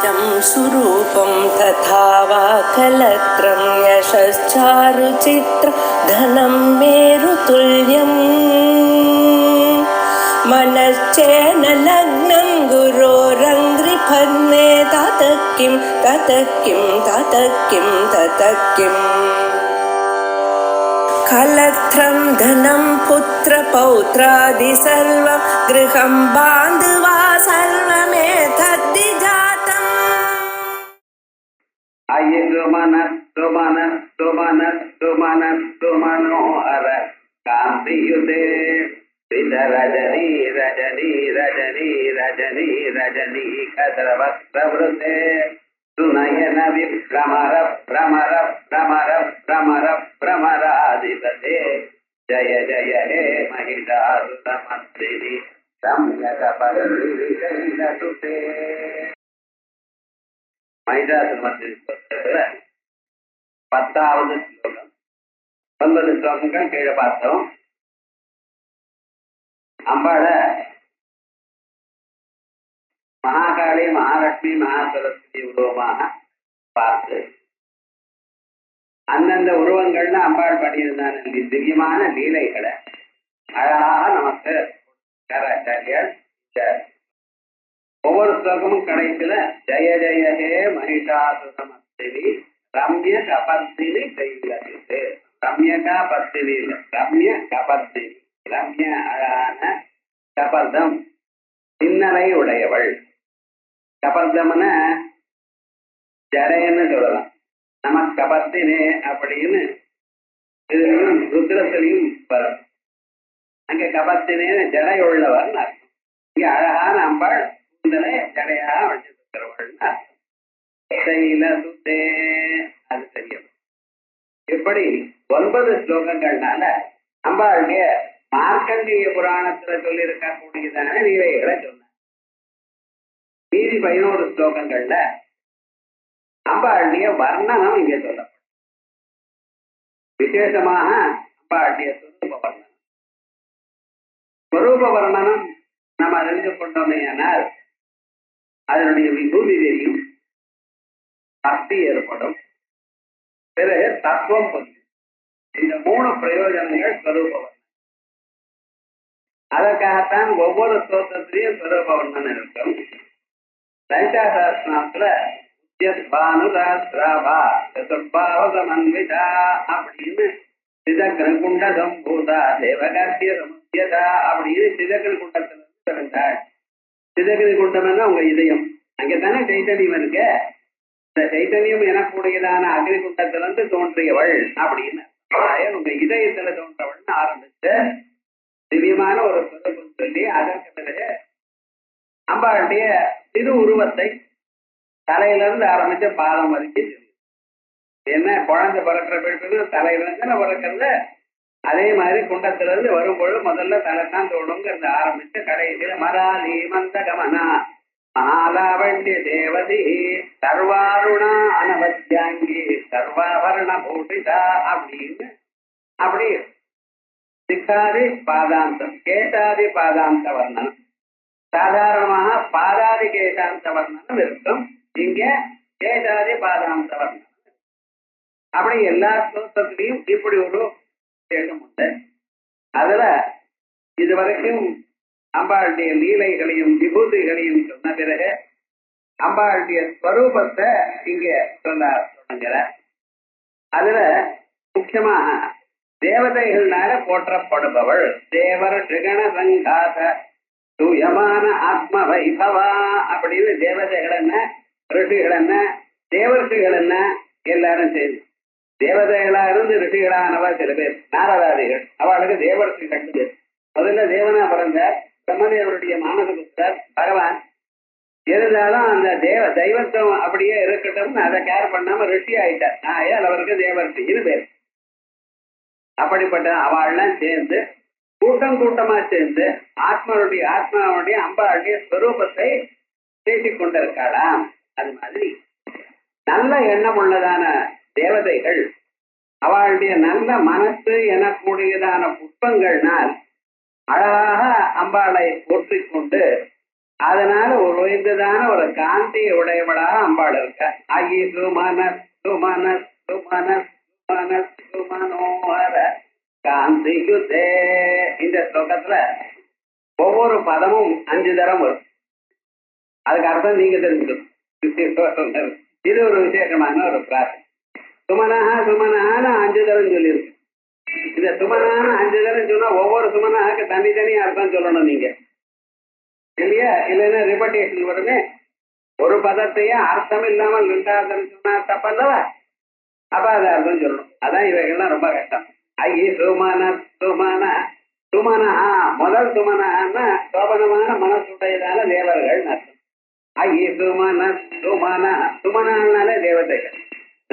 इदं सुरूपं तथा वा कलत्रं यशश्चारुचित्र धनं मेरुतुल्यम् मनश्चेन लग्नं गुरोरङ्घ्रिपद्मे ततः किं कलत्रं धनं पुत्रपौत्रादि सर्वं गृहं बान्धवा सर्वमेतद्धि जातम् मनोहर कान्तियुते रजनी रजनी रजनी रजनी रजनी कद्रवक्त्रवृते सुनयन विभ्रमर भ्रमर भ्रमर भ्रमर भ्रमराधिपते जय जय हे महिषासुरमर्दिनि सम्यकपरिशैलसुते महिषासुरमर्दिनि 10வது ஸ்லோகம் 9 ஸ்லோகங்கள் கீழே பார்த்தோம். அம்பாள மகாகாளி மகாலட்சுமி மகாசரஸ்வதி உருவமாக பார்த்து அந்தந்த உருவங்கள்ல அம்பாள் பண்ணியிருந்தான திவ்யமான லீலைகளை அழகாக நமக்கு ஆச்சாரியார் ஒவ்வொரு ஸ்லோகமும் கடைசியில ஜெய ஜெய ஹே மகிஷாசுரமர்த்தினி ரம்ய கபர்த்தினி கைலது ரம்யகா பர்த்தினி ரம்ய கபர்த்தினி ரம்ய அழகான கபர்தம் சின்னலை உடையவள். கபர்தம்னா ஜடைன்னு சொல்லலாம். நம கபர்த்தினே அப்படின்னு இதுலையும் ருத்ரத்திலையும் வரும். அங்க கபர்த்தினேன்னு ஜடை உள்ளவர் அர்த்தம். இங்க அழகான அம்பாள் சின்னலை ஜடையாக வச்சிருக்கிறவள் அர்த்தம். சுத்தே அது தெரியும். இப்படி 9 ஸ்லோகங்கள்னால அம்பாளுடைய மார்க்கண்டேய புராணத்துல சொல்லி இருக்கக்கூடியதான லீலைகளை சொன்ன மீதி 11 ஸ்லோகங்கள்ல அம்பாளுடைய வர்ணனம் இங்கே சொல்லப்படும். விசேஷமாக அம்பாளுடைய ஸ்வரூப வர்ணனம் நம்ம அறிந்து கொண்டோமே ஆனால் அதனுடைய விபூதி தெரியும், பக்தி ஏற்படும், பிறகு தத்துவம் புரியும். இந்த 3 பிரயோஜனங்கள் ஸ்வரூப வர்ணனம். அதற்காகத்தான் ஒவ்வொரு ஸ்தோத்திரத்திலையும் ஸ்வரூப வர்ணனம் இருக்கும். லலிதா சஹஸ்ரநாமத்துல அப்படின்னு சிதக்னகுண்ட சம்பூதா தேவகாத்திய சமுத்தியதா அப்படின்னு சிதக்ன குண்டத்திலிருந்து பிறந்தாள். சிதக்னி குண்டம்னா உங்க இதயம், அங்கதானே சைத்தன்யம் இருக்கு. இந்த சைத்தன்யம் எனக்கூடியதான அக்னி குண்டத்திலிருந்து தோன்றியவள் அப்படின்னு உங்க இதயத்துல தோன்றவள்னு ஆரம்பிச்சு திவ்யமான ஒரு சுரூபம் சொல்லி அதற்கு பிறகு அம்பாளுடைய திரு உருவத்தை தலையிலிருந்து ஆரம்பிச்ச பாதம் வரைக்கும் என்ன குழந்தை பிறக்கிற பிறகு தலையிலிருந்து பிறக்கிறது. அதே மாதிரி குண்டத்திலிருந்து வரும்பொழுது முதல்ல தலைத்தான் தோணுங்கிறத ஆரம்பிச்சு கடைசியில மராலி மந்த கமனா மகாலாவண்ய தேவதி சர்வாருணா அனவத்யாங்கி சர்வாபரண பூஷிதா அப்படின்னு அப்படி சிக்காதி பாதாந்தம் கேசாதி பாதாந்த வர்ணனம். சாதாரணமாக பாதாதி கேசாந்த வர்ணனம் இருக்கும். இங்க கேசாதி பாதாந்த வர்ணனம். அப்படி எல்லா ஸ்லோகத்திலையும் இப்படி ஒரு விசேஷம் உண்டு. அதுல இதுவரைக்கும் அம்பாளுடைய லீலைகளையும் விபூதிகளையும் சொன்ன பிறகு அம்பாளுடைய ஸ்வரூபத்தை இங்க சொல்ல தொடங்குற. அதுல முக்கியமாக தேவதைகள்னால போற்றப்படுபவள் தேவர் திரிகண சங்காத தூயமான ஆத்ம வைபவா அப்படின்னு தேவதைகள் என்ன, ரிஷிகள் என்ன, தேவர்ஷிகள் என்ன எல்லாரும் சேர்ந்து தேவதைகளா இருந்து ரிஷிகளானவா சில பேர் நாரதாதிகள், அவளுக்கு தேவர்ஷிகள் பேர். முதல்ல தேவனா பிறந்தார் பிரம்மதேவருடைய மானசபுத்தர் பகவான். இருந்தாலும் அந்த தெய்வத்துவம் அப்படியே இருக்கட்டும் அதை கேர் பண்ணாம ரிஷி ஆயிட்டார். ஆயால் அவருக்கு தேவர்ஷின்னு பேர். அப்படிப்பட்ட அவள்லாம் சேர்ந்து கூட்டம் கூட்டமா சேர்ந்து ஆத்மாவுடைய அம்பாளுடைய ஸ்வரூபத்தை பேசிக் கொண்டிருக்காளாம். அது மாதிரி நல்ல எண்ணம் உள்ளதான தேவதைகள் அவளுடைய நல்ல மனசு எனக்கூடியதான புஷ்பங்கள்னால் அழகாக அம்பாளை போற்றிக் கொண்டு அதனால ஒரு உயர்ந்ததான ஒரு காந்தியை உடையவளாக அம்பாள் இருக்க. ஐ சுமன சுமன சுமன சுமன சுமனோஹர காந்தி யுதே. இந்த ஸ்லோகத்துல ஒவ்வொரு பதமும் 5 தரம் வரும். அதுக்கு அர்த்தம் நீங்க தெரிஞ்சுக்கணும். இது ஒரு விசேஷமான ஒரு பிரார்த்தனை. சுமனஹா சுமனஹான்னு 5 தரம் சொல்லியிருக்கு. இந்த சுமனஹான்னு 5 தரம் சொன்னா ஒவ்வொரு சுமனஹாக்கு தனித்தனி அர்த்தம் சொல்லணும் நீங்க இல்லையா? இல்லைன்னா ரிப்பட்டேஷன் வருமே. ஒரு பதத்தையே அர்த்தம் இல்லாமல் 2வது தரம் சொன்னா தப்பல்லவா? அப்ப அது அர்த்தம் சொல்லணும். அதான் இவைகள்லாம் ரொம்ப கஷ்டம். ஐ சுமன சுமன சுமனஹா. முதல் சுமனஹான்னா சோபனமான மனசுடையதான தேவர்கள் அர்த்தம். ஐ சுமன சுமன சுமனாலே தேவதைகள்,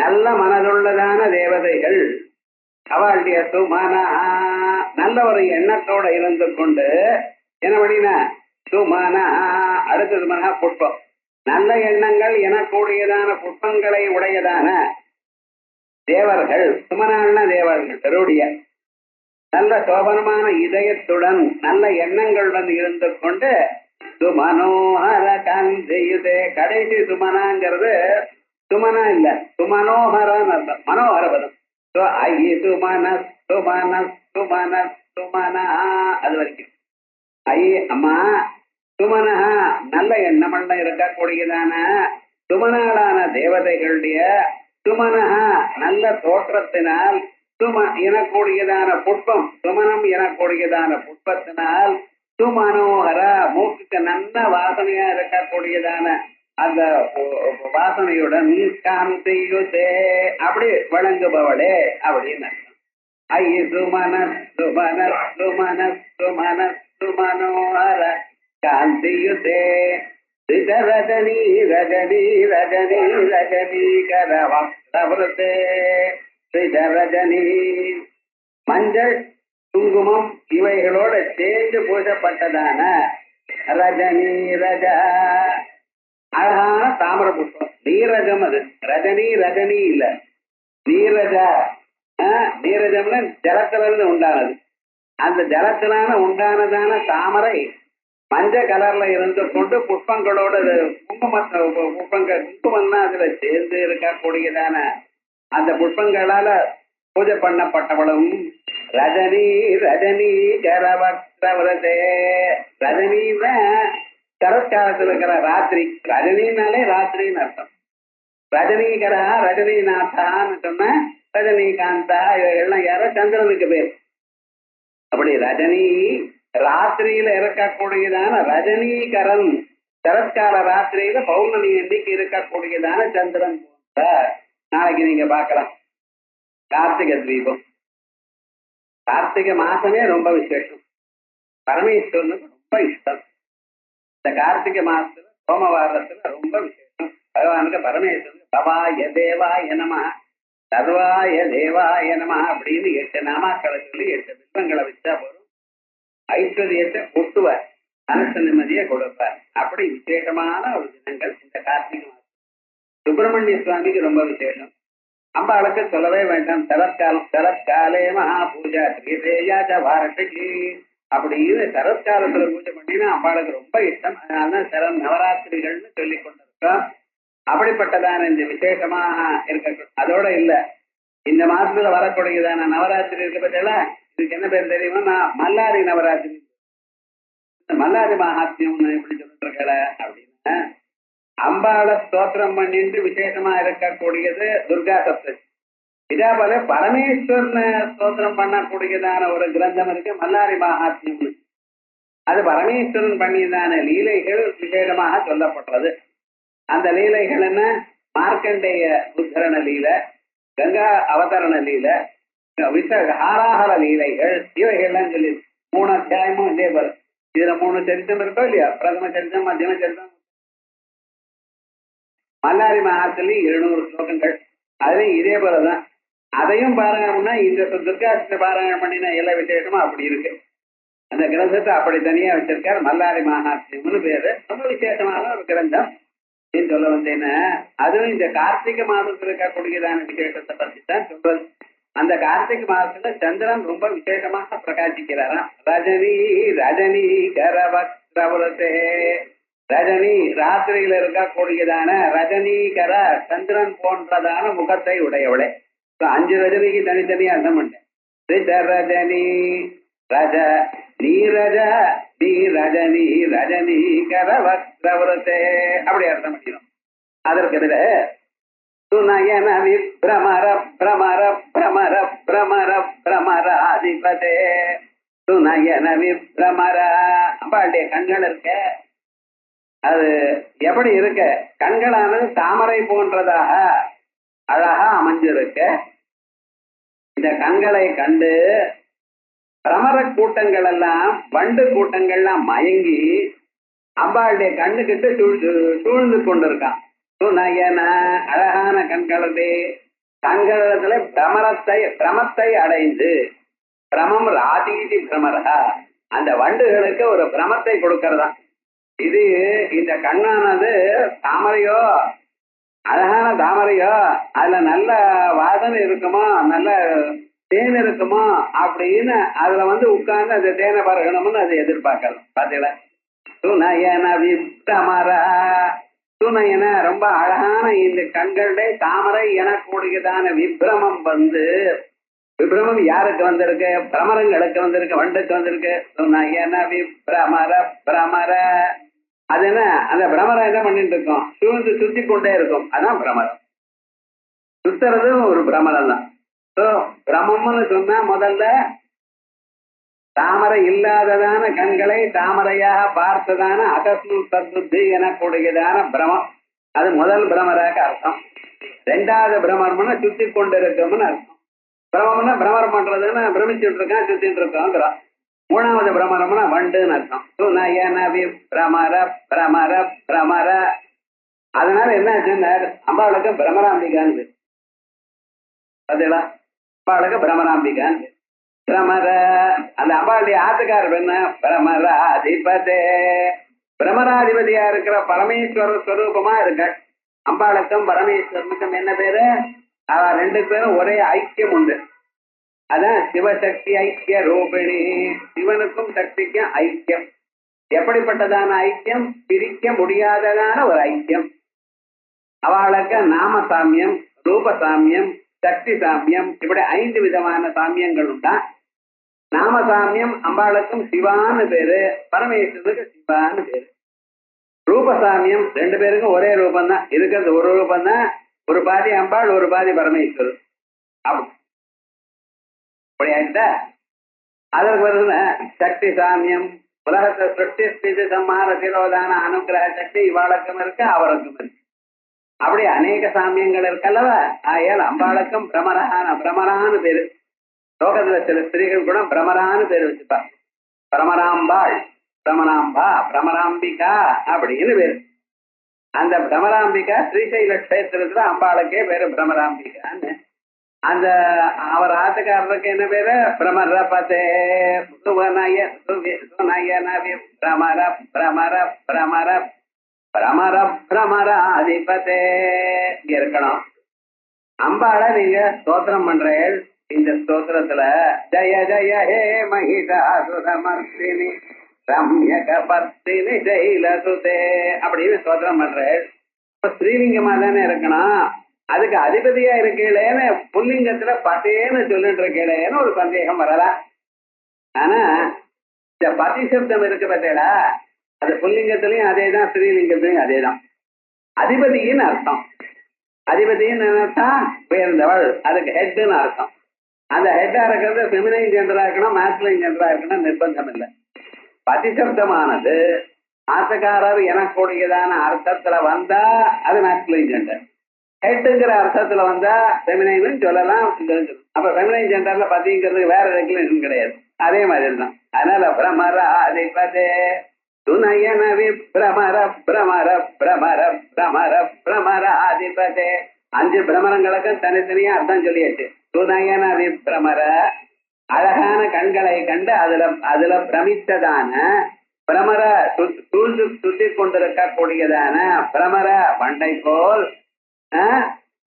நல்ல மனதுள்ளதான தேவதைகள். அவளுடைய சுமனஹா நல்ல ஒரு எண்ணத்தோட இருந்து கொண்டு என்ன பண்ணினா சுமனஹா. அடுத்த சுமனஹா புஷ்பம். நல்ல எண்ணங்கள் எனக்கூடியதான புஷ்பங்களை உடையதான தேவர்கள். சுமனான தேவர்கள் பெருடைய நல்ல சோபனமான இதயத்துடன் நல்ல எண்ணங்களுடன் இருந்து கொண்டு சுமனோஹர காந்தியுதே. கடைசி சுமனாங்கிறது சுமனா இல்ல, சுமனோஹரன்னு அர்த்தம். மனோகர பதம். ஐ சுமன சுமன சுமன சுமனா. அது வரைக்கும் ஐ அம்மா சுமனஹா நல்ல எண்ணமல்ல இருக்கக்கூடியதான சுமனாளான தேவதைகளுடைய சுமனஹா நல்ல தோற்றத்தினால் சும எனக்கூடியதான புஷ்பம் சுமனம் எனக்கூடியதான புஷ்பத்தினால் சுமனோகர மூக்குக்கு நல்ல வாசனையா இருக்கக்கூடியதான அந்த வாசனையுடன் காந்தியுதே அப்படி வழங்குபவளே அப்படின்னு அர்த்தம். ஐ சுமன சுமன சுமன சுமன சுமனோகர காந்தியுதே. ரஜனி ரஜனி ரஜனி ரஜனி கரவக்ரவருதே. ரஜனி மஞ்சள் குங்குமம் இவைகளோட சேர்ந்து பூசப்பட்டதான ரஜனி ரஜ அழகான தாமர புஷ்பம். நீரஜம். அது ரஜனி ரஜனி இல்ல, நீரஜ. நீரஜம்னா ஜலத்திலிருந்து உண்டானது. அந்த ஜலத்திலான உண்டானதான தாமரை மஞ்சள் கலர்ல இருந்து கொண்டு புஷ்பங்களோட குங்குமம்னா அதுல சேர்ந்து இருக்கக்கூடியதான அந்த புஷ்பங்களால பூஜை பண்ணப்பட்டவளும் ரஜனி ரஜனி கரவக்ரவரதே. ரஜினியில சரத்காலத்தில் இருக்கிற ராத்திரி. ரஜினினாலே ராத்திரின்னு அர்த்தம். ரஜினிகரா ரஜினிநாத்தான்னு சொன்ன ரஜினிகாந்தா இவைகள்லாம் யாரோ சந்திரனுக்கு பேர். அப்படி ரஜினி ராத்திரியில இருக்கக்கூடியதான ரஜினிகரன் சரத்கால ராத்திரியில பௌர்ணமி அன்னைக்கு இருக்கக்கூடியதான சந்திரன் போன்ற. நாளைக்கு நீங்க பார்க்கலாம் கார்த்திகை தீபம். கார்த்திகை மாசமே ரொம்ப விசேஷம். பரமேஸ்வரனுக்கு ரொம்ப இஷ்டம். இந்த கார்த்திகை மாசத்துல சோமவாரத்துல ரொம்ப விசேஷம். பகவானுக்கு பரமேஸ்வரனுக்கு பவாய தேவாய நமஹ சர்வாய தேவாய நமஹ அப்படின்னு 8 நாமாக்களை சொல்லி 8 வில்வங்களை வச்சா போதும். ஐஸ்வர்யத்தை கொட்டுவார், மனசு நிம்மதியை கொடுப்பார். அப்படி விசேஷமான ஒரு தினங்கள் இந்த கார்த்திகை மாசம். சுப்பிரமணிய சுவாமிக்கு ரொம்ப விசேஷம். அம்பாளுக்கு சொல்லவே வேண்டாம். சரத்காலம். சரத்காலே மகா பூஜா வாரட்டுக்கு அப்படின்னு சரத்காலத்துல பூஜை பண்ணினா அம்பாளுக்கு ரொம்ப இஷ்டம். அதனாலதான் சரம் நவராத்திரிகள்னு சொல்லி கொண்டிருக்கோம். அப்படிப்பட்டதான இந்த விசேஷமாக இருக்க. அதோட இல்ல, இந்த மாசத்துல வரக்கூடியதான நவராத்திரி இருக்க பட்சல இதுக்கு என்ன பேர் தெரியுமா? மல்லாரி நவராத்திரி. இந்த மல்லாரி மகாத்மியம் எப்படி சொல்லிட்டு இருக்கல அப்படின்னு அம்பாளை ஸ்தோத்திரம் பண்ணிட்டு விசேஷமா இருக்கக்கூடியது துர்கா சப்ததி. இதே போல பரமேஸ்வரனை ஸ்தோத்திரம் பண்ணக்கூடியதான ஒரு கிரந்தம் இருக்கு, மல்லாரி மகாத்மியம். அது பரமேஸ்வரன் பண்ணியதான லீலைகள் விசேஷமாக சொல்லப்படுறது. அந்த லீலைகள் என்ன? மார்க்கண்டேய உத்தரண லீல, கங்கா அவதரண லீல, ஹாராஹர லீலைகள், இவைகள்லாம் சொல்லி 3 அத்தியாயமும் இதே போல. இதுல 3 சரித்திரம் இருக்கோ இல்லையா? பிரதம சரித்திரம், மத்தியம சரித்திரம். மல்லாரி மகாத்திலே 700 ஸ்லோகங்கள். அதுலயும் இதே போலதான். அதையும் பாராயணம்னா இந்த துர்காஷ்ட பாராயணம் பண்ணின எல்லா விசேஷமும் அப்படி இருக்கு. அந்த கிரந்தத்தை அப்படி தனியா வச்சிருக்காரு. மல்லாரி மகாத்மியம்னு பேரு. ரொம்ப விசேஷமான ஒரு கிரந்தம். சொல்ல வந்தேன்னா அதுவும் இந்த கார்த்திகை மாதத்துல இருக்கக்கூடியதான விசேஷத்தை பத்தி தான் சொல்றது. அந்த கார்த்திகை மாதத்துல சந்திரன் ரொம்ப விசேஷமாக பிரகாசிக்கிறாராம். ரஜினி ரஜினி கரவக்ரவரதே. ரஜினி ராத்திரியில இருக்கக்கூடியதான ரஜினிகர சந்திரன் போன்றதான முகத்தை உடையவளே. 5 ரஜினிக்கு தனித்தனியா அர்த்தம் பண்ணேன். ரஜினி ரஜ நீ ரஜ நீ ரஜினி ரஜினிகர வக்ரவரத்தே அப்படி அர்த்தம் பண்ணிடும். அதற்கு எதிர சுநயன விப்ரமர பிரமர பிரமர பிரமர பிரமராதிபதே சுநயன விப்ரமர. அம்பாளுடைய கண்கள் இருக்க அது எப்படி இருக்க? கண்களானது தாமரை போன்றதாக அழகா அமைஞ்சிருக்க. இந்த கண்களை கண்டு பிரமர கூட்டங்கள் எல்லாம் வண்டு கூட்டங்கள்லாம் மயங்கி அம்பாளுடைய கண்ணுக்கிட்டு சூழ்ந்து கொண்டிருக்கான். சுநயன அழகான கண்களே கண்களத்துல பிரமத்தை அடைந்து பிரமம் ராதீதி பிரமரா அந்த வண்டுகளுக்கு ஒரு பிரமத்தை கொடுக்கறதா. இது இந்த கண்ணானது தாமரையோ அழகான தாமரையோ அதுல நல்ல வாசனை இருக்குமோ நல்ல தேன் இருக்குமோ அப்படின்னு அதுல உட்கார்ந்து அந்த தேனை பருகணும்னு அதை எதிர்பார்க்கலாம். பாத்தீங்களா? சுநயன விப்ரமரா சுநயன ரொம்ப அழகான இந்த கண்களுடைய தாமரை எனக்கூடியதான விப்ரமம் விப்ரமம் யாருக்கு வந்திருக்கு? பிரமரங்களுக்கு வந்திருக்கு, வண்டுக்கு வந்திருக்கு. சுநயன விப்ரமர பிரமர அது என்ன? அந்த பிரமரம் என்ன பண்ணிட்டு இருக்கோம்? சூழ்ந்து சுத்தி கொண்டே இருக்கும். அதான் பிரமரம். சுத்துறதும் ஒரு பிரமரம் தான். பிரமம்னு சொன்னா முதல்ல தாமரை இல்லாததான கண்களை தாமரையாக பார்த்ததான அகஸ்மு சத்புத்தி எனக்கூடியதான பிரமம். அது முதல் பிரமராக அர்த்தம். 2வது பிரமரம்னா சுத்தி கொண்டு இருக்கும்னு அர்த்தம். பிரமம்னா பிரமரம் பண்றதுன்னு பிரமிச்சுட்டு இருக்கான், சுத்திட்டு இருக்காங்கிறான். 3வது பிரமரம்னா வண்டுன்னு அர்த்தம். சுநயன விப்ரமர பிரமர பிரமர. அதனால என்ன ஆச்சுன்னா அம்பாளுக்கு பிரமராம்பிகான்னு பாத்தீங்களா? அம்பாளுக்கு பிரமராம்பிகான்னு பிரமர. அந்த அம்பாளுடைய ஆத்துக்காரர் என்ன? பிரமராதிபதே. பிரமராதிபதியா இருக்கிற பரமேஸ்வர ஸ்வரூபமா இருக்க அம்பாளுக்கும் பரமேஸ்வரனுக்கும் என்ன பேரு? 2 பேரும் ஒரே ஐக்கியம் உண்டு. அதான் சிவசக்தி ஐக்கிய ரூபிணி. சிவனுக்கும் சக்திக்கும் ஐக்கியம். எப்படிப்பட்டதான ஐக்கியம்? பிரிக்க முடியாததான ஒரு ஐக்கியம். அவளுக்கு நாம சாமியம், ரூப சாமியம், சக்தி சாமியம், இப்படி 5 விதமான சாமியங்கள் உண்டா. நாம சாமியம் அம்பாளுக்கும் சிவான்னு பேரு, பரமேஸ்வரனுக்கு சிவான்னு பேரு. ரூபசாமியம் 2 பேருக்கும் ஒரே ரூபம் தான் இருக்கிறது. ஒரு ரூபம் தான். ஒரு பாதி அம்பாள், ஒரு பாதி பரமேஸ்வரர். அப்படி ஆயிட்டா அதற்கு வருது சக்தி சாமியம். உலகத்தை சிருஷ்டி ஸ்திதி சம்ஹார திரோதான அனுகிரக சக்தி இவாளுக்கும் இருக்கு, அவருக்கும் இருக்கு. அப்படி அநேக சாமியங்கள் இருக்கல்லவா. ஆயால் அம்பாளுக்கும் பிரமரான்னு பேரு. லோகத்துல சில ஸ்திரீகள் கூட பிரமரான்னு பேரு வச்சுப்பா. பிரமராம்பாள், பிரமராம்பா, பிரமராம்பிகா அப்படின்னு பேரு. அந்த பிரமராம்பிகா ஸ்ரீசைல கஷேத்திரத்துல அம்பாளுக்கே பேரு பிரமராம்பிகான்னு. அந்த அவர் ஆத்துக்காரருக்கு என்ன பேரு? பிரமரபதே. பிரமர பிரமர பிரமர பிரமர பிரமராதிபதே. இங்க இருக்கணும். அம்பாளை நீங்க ஸ்தோத்திரம் பண்றேன். இந்த ஸ்தோத்திரத்துல ஜய ஜய ஹே மகிஷாசுரமர்த்தினி ரம்யக பர்த்தினி ஜெயிலசுதே அப்படின்னு ஸ்தோத்திரம் பண்றேன். இப்ப ஸ்ரீலிங்கமா தானே இருக்கணும். அதுக்கு அதிபதியா இருக்கேன்னு புல்லிங்கத்துல பத்தேன்னு சொல்லிட்டு இருக்கேன்னு ஒரு சந்தேகம் வரலாம். ஆனா இந்த பதி சப்தம் இருக்கு பார்த்தேடா, அது புல்லிங்கத்திலையும் அதேதான், ஸ்ரீலிங்கத்திலையும் அதேதான். அதிபதியின் அர்த்தம். அதிபதியின் அர்த்தம் உயர்ந்தவள், அதுக்கு ஹெட்னு அர்த்தம். அந்த ஹெட்டா இருக்கிறது ஃபெமினைன் ஜெண்டரா இருக்கணும், மாஸ்குலைன் ஜெண்டரா இருக்கணும், நிர்பந்தம் இல்லை. பதிசப்தமானது ஆசகாரர் எனக்கூடியதான அர்த்தத்துல வந்தா அது மாஸ்குலைன் ஜெண்டர். ஹெட்டுங்கிற அர்த்தத்துல வந்தா ஃபெமினைன் சொல்லலாம். அப்ப ஃபெமினைன் ஜெண்டர்ல பதிங்கிறதுக்கு வேற ரெகுலேஷன் கிடையாது. அதே மாதிரி தான். அதனால பிரமர அதிபதே துநயன விப்ரமர பிரமர பிரமர பிரமர பிரமர அதிபதே. 5 பிரமரங்களுக்கும் தனித்தனியா அர்த்தம் சொல்லியாச்சு. துநயன விப்ரமர அழகான கண்களை கண்டு அதுல பிரமித்ததான பிரமர சுத்தி கொண்டிருக்கக்கூடியதான பிரமர பண்டை போல்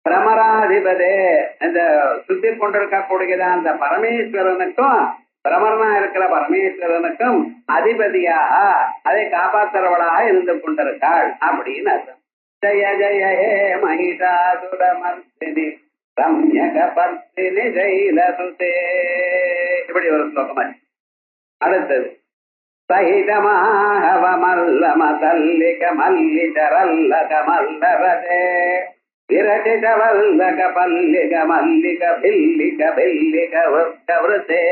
பிரமராதிபதே அந்த சுத்தி கொண்டிருக்கக்கூடியதான அந்த பரமேஸ்வரனுக்கும் பிரமரனா இருக்கிற பரமேஸ்வரனுக்கும் அதிபதியாக அதை காப்பாற்றுறவளாக இருந்து கொண்டிருக்காள் அப்படின்னு அர்த்தம். ஜய ஜய ஹே மகிஷாசுரமர்த்தினி ரம்யக பர்த்தினி ஜெயிலசுதே. இப்படி ஒரு ஸ்லோகமா. அடுத்தது சகிதமாஹவ மல்லம தல்லிக மல்லிதரல்லக மல்லரதே விரசித வல்லக பல்லிக மல்லிக பில்லிக பில்லிக விருத்தே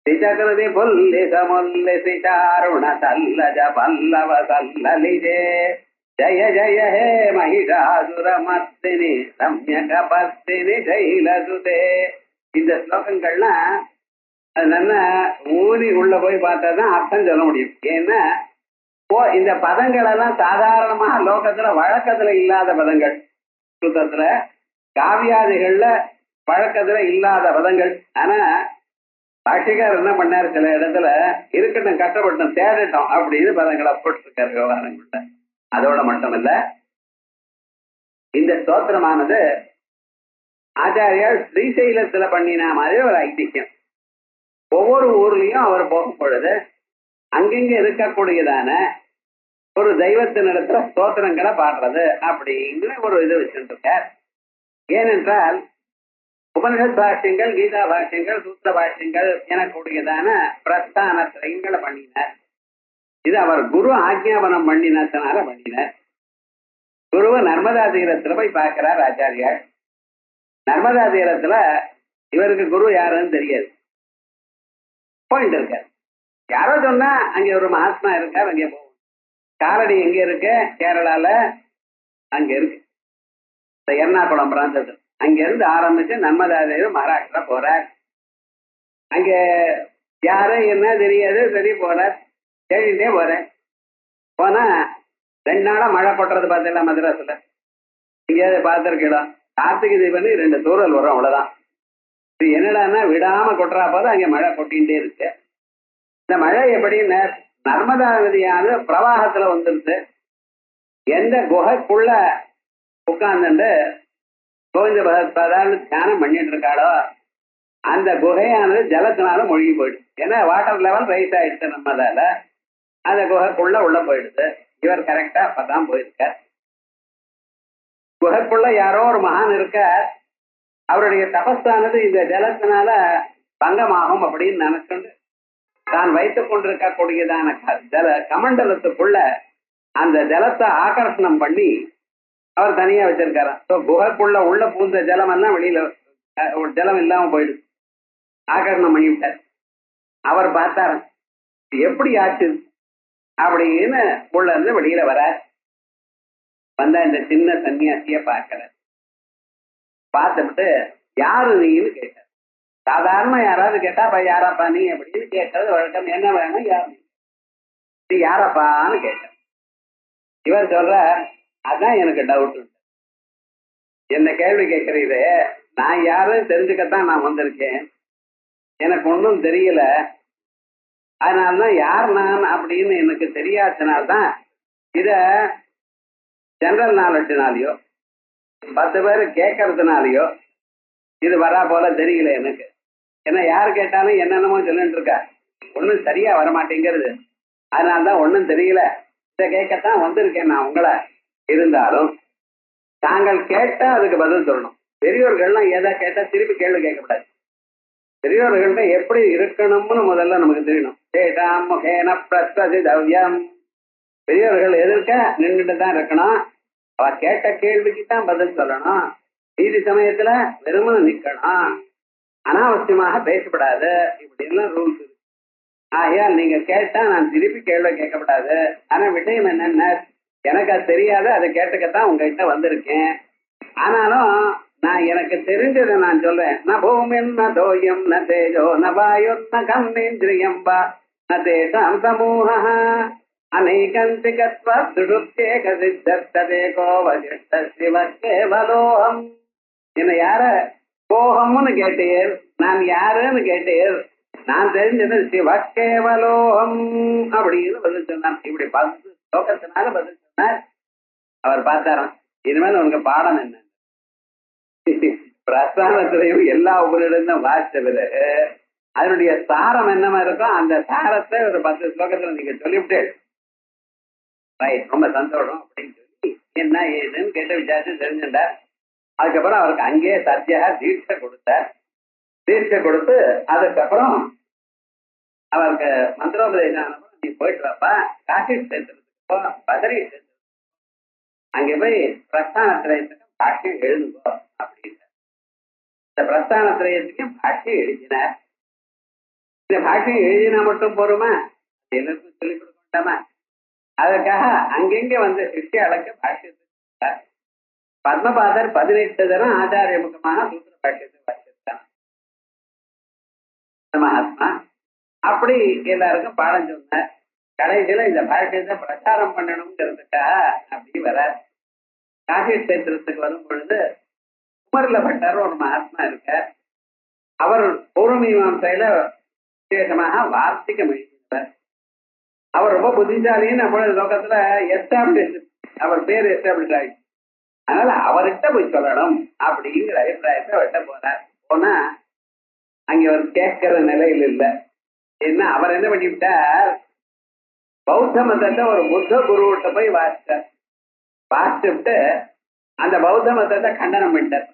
சிஜகிருதி புல்லிக முல்லிசி சாருண சல்லஜ பல்லவ சல்லலிஜே ஜய ஜய ஹே மகிஷாசுரமர்த்தினி ரம்யக பர்த்தினி ஜெயிலசுதே. இந்த ஸ்லோகங்கள்லாம் அது நல்லா ஊறி உள்ள போய் பார்த்தா தான் அர்த்தம் சொல்ல முடியும். ஏன்னா இந்த பதங்கள் எல்லாம் சாதாரணமாக லோகத்துல வழக்கத்துல இல்லாத பதங்கள், சுத்தத்துல காவியாதிகள்ல வழக்கத்துல இல்லாத பதங்கள். ஆனா பாஷிகார் என்ன பண்ணாரு, சில இடத்துல இருக்கட்டும் கஷ்டப்பட்டோம் தேடட்டும் அப்படின்னு பதங்களை போட்டிருக்காரு விவகாரங்கள்ல. அதோட மட்டும் இல்ல, இந்த ஸ்தோத்திரமானது ஆச்சாரியார் ஸ்ரீசைலத்துல பண்ணின மாதிரி ஒரு ஐதிஹ்யம். ஒவ்வொரு ஊர்லயும் அவர் போகும் பொழுது அங்கங்க இருக்கக்கூடியதான ஒரு தெய்வத்தினிடத்துல ஸ்தோத்திரங்களை பாடுறது அப்படிங்கிற ஒரு இது வச்சுருக்கார். ஏனென்றால் உபனிஷத் பாஷ்யங்கள், கீதா பாஷ்யங்கள், சூத்திர பாஷ்யங்கள் எனக்கூடியதான பிரஸ்தான திரைங்களை பண்ணினார். இது அவர் குரு ஆக்ஞாபனம் பண்ணினதுனால பண்ணினார். குருவை நர்மதா தீரத்துல போய் பார்க்கிறார் ஆச்சாரியார். நர்மதா தீரத்துல இவருக்கு குரு யாருன்னு தெரியாது, போயிட்டு இருக்கார். யாரோ சொன்னா அங்க ஒரு மகாத்மா இருக்கார், அங்கே போவோம். காலடி எங்க இருக்கு, கேரளால அங்க இருக்கு, எர்ணாகுளம் பிராந்தத்தில். அங்க இருந்து ஆரம்பிச்சு நர்மதாதேவி மகாராஷ்டிரா போறார். அங்க யாரு என்ன தெரியாது, சரி போறார், தேடிட்டே போறேன். போனா 2 நாளா மழை கொட்டுறது பார்த்தீங்களா மദ്രാஸ்ல, எங்கேயாவது பார்த்துருக்கலாம். கார்த்திகை தீபம் 2 தூரல் வரும், அவ்வளவுதான். இது என்னடான்னா விடாம கொட்டுறா போது அங்கே மழை கொட்டிகிட்டே இருக்கு. இந்த மழை எப்படின்னு நர்மதா நதியானது பிரவாகத்துல வந்துருச்சு. எந்த குகைக்குள்ள உட்கார்ந்துட்டு கோவிந்த பகவத்பாதான்னு தியானம் பண்ணிட்டு இருக்காளோ அந்த குகையானது ஜலத்தினால மூழ்கி போயிடுது. ஏன்னா வாட்டர் லெவல் ரைஸ் ஆயிடுச்சு நர்மதால. அந்த குகைக்குள்ள உள்ள போயிடுது. இவர் கரெக்டா அப்பதான் போயிருக்கார். குகைக்குள்ள யாரோ ஒரு மகான் இருக்க, அவருடைய தபஸ்தானது இந்த ஜலத்தினால பங்கமாகும் அப்படின்னு நினைச்சுண்டு தான் வைத்துக் கொண்டிருக்கக்கூடியதான ஜல கமண்டலத்துக்குள்ள அந்த ஜலத்தை ஆகர்ஷணம் பண்ணி அவர் தனியா வச்சிருக்காராம். ஸோ குகைக்குள்ள உள்ள பூந்த ஜலம் எல்லாம் வெளியில ஜலம் இல்லாம போயிடுது, ஆகர்ஷணம் பண்ணிவிட்டார். அவர் பார்த்தார் எப்படி ஆச்சு அப்படின்னு உள்ள இருந்து வெளியில வர வந்தா இந்த சின்ன சன்னியாசிய பார்க்கிறார். பார்த்துட்டு யாரு நீன்னு கேட்டார். சாதாரண யாராவது கேட்டா யாரப்பா நீ அப்படின்னு கேட்கறது வழக்கம். என்ன வேணும், யார் நீ யாரப்பான்னு கேட்டார். இவர் சொல்ற அதான் எனக்கு டவுட், என்ன கேள்வி கேட்கறீரு, நான் யாரும் தெரிஞ்சுக்கத்தான் நான் வந்திருக்கேன், எனக்கு ஒன்றும் தெரியல, அதனால்தான் யார் நான் அப்படின்னு எனக்கு தெரியாதனால்தான் இத ஜெனரல் நாலேஜ்னாலயோ 10 பேர் கேட்கறதுனாலயோ இது வரா போல தெரியல எனக்கு. ஏன்னா யாரு கேட்டாலும் என்னென்னமோ சொல்லிட்டு இருக்கா, ஒன்றும் சரியா வரமாட்டேங்கிறது. அதனால்தான் ஒன்றும் தெரியல, இதை கேட்கத்தான் வந்திருக்கேன் நான் உங்களை. இருந்தாலும் தாங்கள் கேட்டா அதுக்கு பதில் சொல்லணும். பெரியோர்கள்லாம் எதை கேட்டா திருப்பி கேள்வி கேட்கக்கூடாது. பெரியோர்கள்ட்ட எப்படி இருக்கணும்னு முதல்ல நமக்கு தெரியணும். சேஷாம் முகேன பிரஸ்வசிதவ்யம். பெரியோர்கள் எதிர்க்க நின்றுட்டு தான் இருக்கணும். அவ கேட்ட கேள்விக்கு தான் பதில் சொல்லணும். நீதி சமயத்துல வெறுமனை நிக்கணும், அனாவசியமாக பேசப்படாது. இப்படி எல்லாம் ரூல்ஸ் இருக்கு. ஆகையால் நீங்க கேட்டா நான் திருப்பி கேள்வி கேட்கப்படாது. ஆனா விஷயம் என்னென்ன எனக்கு அது தெரியாது, அதை கேட்டுக்கத்தான் உங்ககிட்ட வந்திருக்கேன். ஆனாலும் நான் எனக்கு தெரிஞ்சதை நான் சொல்றேன். ந பூமின் ந தோயம் ந தேஜோ ந வாயு ந கம்மேந்திரியம் வா ந தேஷாம் சமூஹ அநேகந்திகத்வ சுடுப்தேக சித்தத்ததேகோ வசிஷ்ட சிவ கேவலோகம். என்ன யார கோகம்னு கேட்டீர், நான் யாருன்னு கேட்டீர், நான் தெரிஞ்சது சிவ கேவலோகம் அப்படின்னு பதில் சொன்னான். இப்படி 10 ஸ்லோகத்தினால பதில் சொன்னார். அவர் பார்த்தாராம், இனிமேல் உனக்கு பாடம் என்ன, பிரஸ்தானத்திலையும் எல்லா உபரிடம் வாசித்த பிறகு அதனுடைய சாரம் என்னமா இருக்கோ அந்த சாரத்தை ஒரு 10 ஸ்லோகத்துல நீங்க சொல்லிவிட்டு ரைட் ரொம்ப சந்தோஷம் அப்படின்னு சொல்லி என்ன ஏதுன்னு கேட்டு விசாரிச்சு தெரிஞ்சுட்டார். அதுக்கப்புறம் அவருக்கு அங்கேயே சத்தியாக தீட்சை கொடுத்தார். தீட்சை கொடுத்து அதுக்கப்புறம் அவருக்கு மந்திரோபதேசம் நீ போயிட்டு வாப்பா, காசி சேர்த்துறதுக்கு போ, பதறி சேர்த்து அங்கே போய் பிரஸ்தானத்திரயத்துக்கு பாஷ்யம் எழுதுங்கோ அப்படின்னு. இந்த பிரஸ்தானத்திரயத்துக்கும் பாஷ்யம் எழுதினார். இந்த பாஷ்யம் எழுதினா மட்டும் போருமா, எல்லாருக்கும் சொல்லிக் கொடுக்க வேண்டாமா? அதற்காக அங்கெங்க வந்த சிஷ்யாளுக்கு பாஷ்யத்தை பத்மபாதர் 18 தரம் ஆச்சாரிய முகமான சூத்திர பாஷ்யத்தை வாசிச்சிருக்கான் மகாத்மா. அப்படி எல்லாருக்கும் பாடம் சொன்னார். கடைசியில இந்த பாஷ்யத்தை பிரச்சாரம் பண்ணணுங்கிறதுக்காக அப்படி வர காசி கஷேத்திரத்துக்கு வரும் பொழுது குமரில பட்டார் ஒரு மகாத்மா இருக்க. அவர் பூர்வமீமாசையில விசேஷமாக வார்த்திகம் எழுதினார். அவர் ரொம்ப புத்திசாலின்னு நம்மளோட லோகத்துல எஸ்டாப்ளிஷ், அவர் பேர் எஸ்டாப்ளிஷ் ஆயிடுச்சு. அதனால அவர்கிட்ட போய் சொல்லணும் அப்படிங்கிற அபிப்பிராயத்தை அவர்கிட்ட போனார். போனா அங்க அவர் கேட்கிற நிலையில் இல்லை. என்ன அவர் என்ன பண்ணிவிட்டார், பௌத்த மதத்தை ஒரு புத்த குருவிட்ட போய் வாசித்தார். வாசிச்சுட்டு அந்த பௌத்த மதத்தை கண்டனம் பண்ணிட்டார்.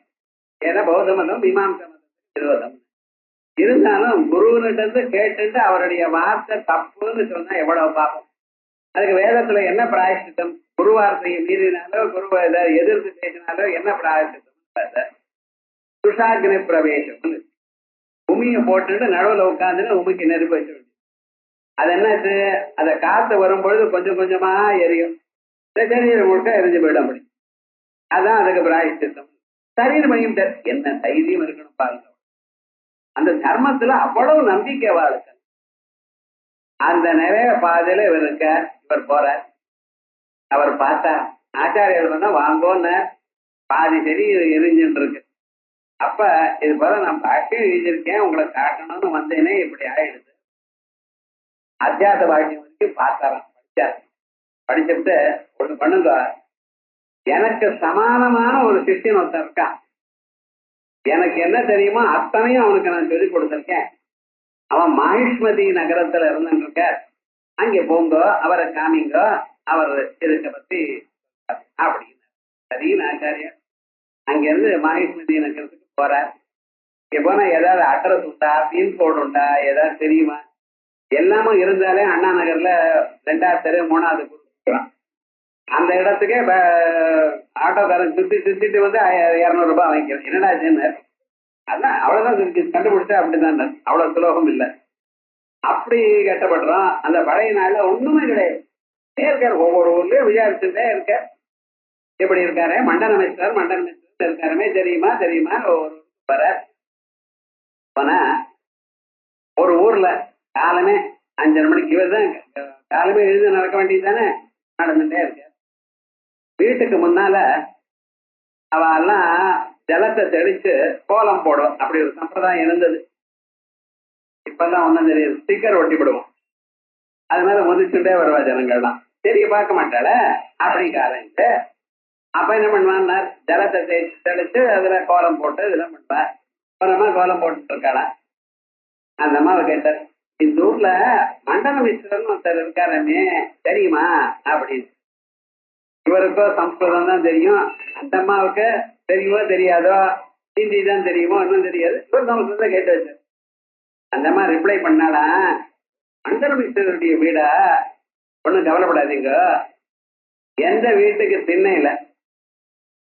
ஏன்னா பௌத்த மதம் மீமாம்ச மதத்துக்கு விரோதம். இருந்தாலும் குருவினிட்ட இருந்து கேட்டுட்டு அவருடைய வார்த்தை தப்புன்னு சொன்னா எவ்வளவு பாப்போம். அதுக்கு வேதத்துல என்ன பிராயஷ்டித்தம்? குரு வார்த்தையை மீறினாலோ குருவை எதிர்த்து பேசினாலோ என்ன பிராயஷ்டித்தம்? துஷாக்னி பிரவேசம். உமியை போட்டுட்டு நடுவில் உட்காந்துன்னு உமிக்கு நெருப்பு வச்சு வேண்டியது. அது என்னாச்சு, அதை காத்து வரும்பொழுது கொஞ்சம் கொஞ்சமா எரியும். சரீரம் முழுக்க எரிஞ்சு போயிட முடியும். அதான் அதுக்கு பிராயஷ்டித்தம். சரீரம் பண்ணிவிட்டார். என்ன தைரியம் இருக்கணும் பாருங்க. அந்த தர்மத்துல அவ்வளவு நம்பிக்கை வாழ்க்கை. அந்த நிறைய பாதையில இவர் இருக்க. இவர் போறார். அவர் பார்த்தா ஆச்சாரியர் வந்தா வாங்கோன்னு பாதி சரி எரிஞ்சுட்டு இருக்கு. அப்ப இது போல நான் பாஷ்யம் எழுதியிருக்கேன், உங்களை காட்டணும்னு வந்தேனே, இப்படி ஆயிடுது. அத்தியாச பாஷ்யம் வரைக்கும் பார்த்தாராம். படிச்சார். படிச்சுட்டு ஒண்ணு பண்ணுங்க, எனக்கு சமானமான ஒரு சிஷ்யன் ஒருத்தன் இருக்கான். எனக்கு என்ன தெரியுமோ அத்தனையும் அவனுக்கு நான் சொல்லிக் கொடுத்திருக்கேன். அவன் மகிஷ்மதி நகரத்துல இருந்துருக்க. அங்கே போங்கோ, அவரை காமிங்கோ, அவர் இதுக்க பத்தி அப்படின்னு. சரின்னு ஆச்சாரியர் அங்கிருந்து மகிஷ்மதி நகரத்துக்கு போறார். இங்க போனா ஏதாவது அட்ரஸ் உண்டா, பின்கோடு உண்டா, ஏதாவது தெரியுமா? எல்லாமும் இருந்தாலே அண்ணா நகர்ல 2வது தெரு 3வது கொடுக்குறான். அந்த இடத்துக்கே ஆட்டோக்காரன் சுத்திட்டு வந்து 200 ரூபாய் வாங்கிக்கிறேன். என்னடா ஆச்சுன்னு. அதான் அவ்வளவுதான் கண்டுபிடிச்சா அப்படிதான். அவ்வளவு சுலோகம் இல்லை. அப்படி கஷ்டப்படுறோம். அந்த பழைய நாள்ல ஒண்ணுமே கிடையாது. இருக்காரு, ஒவ்வொரு ஊர்லயும் விசாரிச்சுட்டே இருக்க. எப்படி இருக்காரு, மண்டன மிஸ்டர் இருக்காருமே, தெரியுமா ஒவ்வொரு வர போனா ஒரு ஊர்ல காலமே 5:30 மணிக்கு இவர் தான் காலமே எழுந்து நடக்க வேண்டியது தானே, நடந்துட்டே இருக்க. வீட்டுக்கு முன்னால அவ எல்லாம் ஜலத்தை தெளிச்சு கோலம் போடும். அப்படி ஒரு சம்பிரதாயம் இருந்தது. இப்பெல்லாம் ஒன்றும் தெரியாது, ஸ்டிக்கர் ஒட்டிவிடுவோம். அது மேல முதிச்சுட்டே வருவா ஜனங்கள்லாம். சரி பார்க்க மாட்டாள அப்படின்ட்டு. அப்ப என்ன பண்ணுவான்னா ஜலத்தை தெளிச்சு அதுல கோலம் போட்டு இதெல்லாம் பண்ணுவா. அப்புறமா கோலம் போட்டுட்டு இருக்காளா. அந்த அம்மாவை கேட்டார், இந்த ஊர்ல மண்டன மிஸ்ரன்னு ஒருத்தர் இருக்காரமே, தெரியுமா அப்படின்னு. இவருக்கோ சம்ஸ்கிருதம் தான் தெரியும். அந்த அம்மாவுக்கு தெரியுமோ தெரியாதோ, ஹிந்தி தான் தெரியுமோ இன்னும் தெரியாது. இவர் சம்ஸ்கிருதம் கேட்டு வச்சார். அந்த அம்மா ரிப்ளை பண்ணாலா, மண்டன மிஸ்டருடைய வீடா, ஒன்றும் கவலைப்படாதீங்க. எந்த வீட்டுக்கு திண்ணையில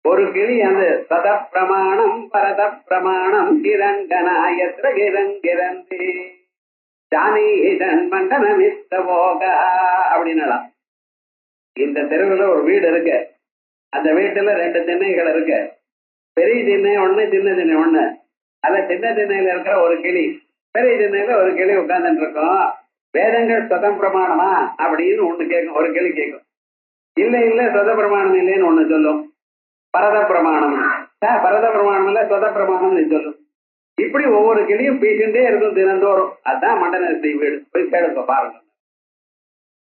ஒரு கிளி அந்த சத பிரமாணம் பரத பிரமாணம் கிரங்கனாயத்ர கிரங்கிரந்தி ஜானீதன் மண்டனமிஸ்தவோக அப்படின்னாலாம். இந்த தெருவில் ஒரு வீடு இருக்கு. அந்த வீட்டுல 2 திண்ணைகள் இருக்கு. பெரிய திண்ணை ஒண்ணு, சின்ன திண்ணை ஒண்ணு. அதுல சின்ன திண்ணையில இருக்கிற ஒரு கிளி, பெரிய திண்ணையில ஒரு கிளி உட்கார்ந்துட்டு இருக்கோம். வேதங்கள் சொதம் பிரமாணமா அப்படின்னு ஒண்ணு கேட்கும், ஒரு கிளி கேட்கும். இல்ல சொத பிரமாணம் இல்லைன்னு ஒண்ணு சொல்லும். பரத பிரமாணம், பரத பிரமாணம் இல்ல சொத பிரமாணம் சொல்லும். இப்படி ஒவ்வொரு கிளியும் பேசிட்டே இருக்கும் தினந்தோறும். அதுதான் மண்டன வீடு. போய் கேளுங்க பாருங்க.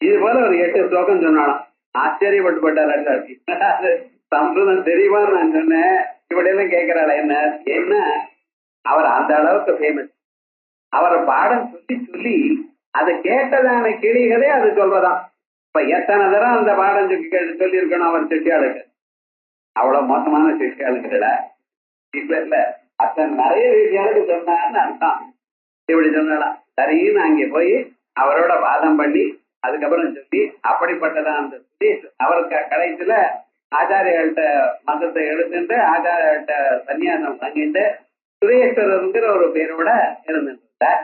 இது போல ஒரு 8 ஸ்லோகம் சொன்னாலும் ஆச்சரியப்பட்டுப்பட்டார். சம்ஸ்கிருதம் தெரியுமான்னு நான் சொன்னேன். இப்படியெல்லாம் கேட்கிறாள். என்ன அவர் அந்த அளவுக்கு ஃபேமஸ். அவர் பாடம் சொல்லி சொல்லி அதை கேட்டதான கிளிகளே அது சொல்றதாம். இப்ப எத்தனை தரம் அந்த பாடம் சொல்லி இருக்கணும் அவர் சிஷ்யாளுக்கு. அவ்வளவு மோசமான சிஷ்யாளுக்குல இப்ப இல்ல அத்தனை நிறைய விஷயாளுக்கு சொன்னான்னு அர்த்தம். இப்படி சொல்லலாம். சரின்னு அங்கே போய் அவரோட வாதம் பண்ணி அதுக்கப்புறம் சொல்லி அப்படிப்பட்டதான் அந்த சுரேஷ் அவருக்கு கடைசியில ஆச்சாரியர்கள்ட்ட மதத்தை எடுத்துட்டு ஆச்சாரியர்கள்ட்ட சன்னியாசம் வாங்கிட்டு சுரேஸ்வரருங்கிற ஒரு பேரோட இருந்துட்டார்.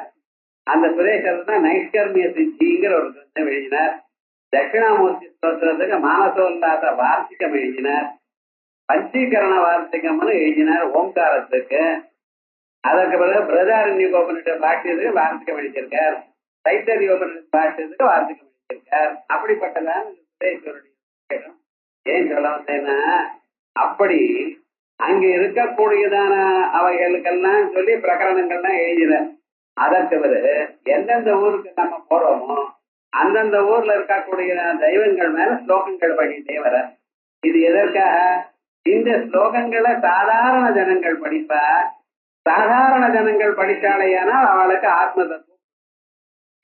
அந்த சுரேஸ்வரர் தான் நைஷ்கர்மிய சித்திங்கிற ஒரு கிரந்தம் எழுதினார். தட்சிணாமூர்த்தி ஸ்தோத்திரத்துக்கு மானசோல்லாத வார்த்திகம் எழுதினார். பஞ்சீகரண வார்த்திகம்னு எழுதினார் ஓம்காரத்துக்கு. அதற்கு பிறகு பிரதாரண்யோபனிட பாஷ்யத்துக்கு வார்த்திகம் எழுதியிருக்கார். தைத்தரியோபனிட பாஷ்யத்துக்கு வார்த்திகம் எழுதியிருக்கார். அப்படிப்பட்டதான் சுரேஸ்வருடைய ஏன் சொல்ல வந்தேன்னா அப்படி அங்க இருக்கக்கூடியதான அவைகளுக்கெல்லாம் சொல்லி பிரகரணங்கள்லாம் எழுதின. அதற்கு பிறகு எந்தெந்த ஊருக்கு நம்ம போறோமோ அந்தந்த ஊர்ல இருக்கக்கூடிய தெய்வங்கள் மேல ஸ்லோகங்கள் பண்ணிட்டே வர. இது எதற்காக? இந்த ஸ்லோகங்களை சாதாரண ஜனங்கள் படிப்பா. சாதாரண ஜனங்கள் படித்தாலேயானால் அவளுக்கு ஆத்ம தத்துவம்.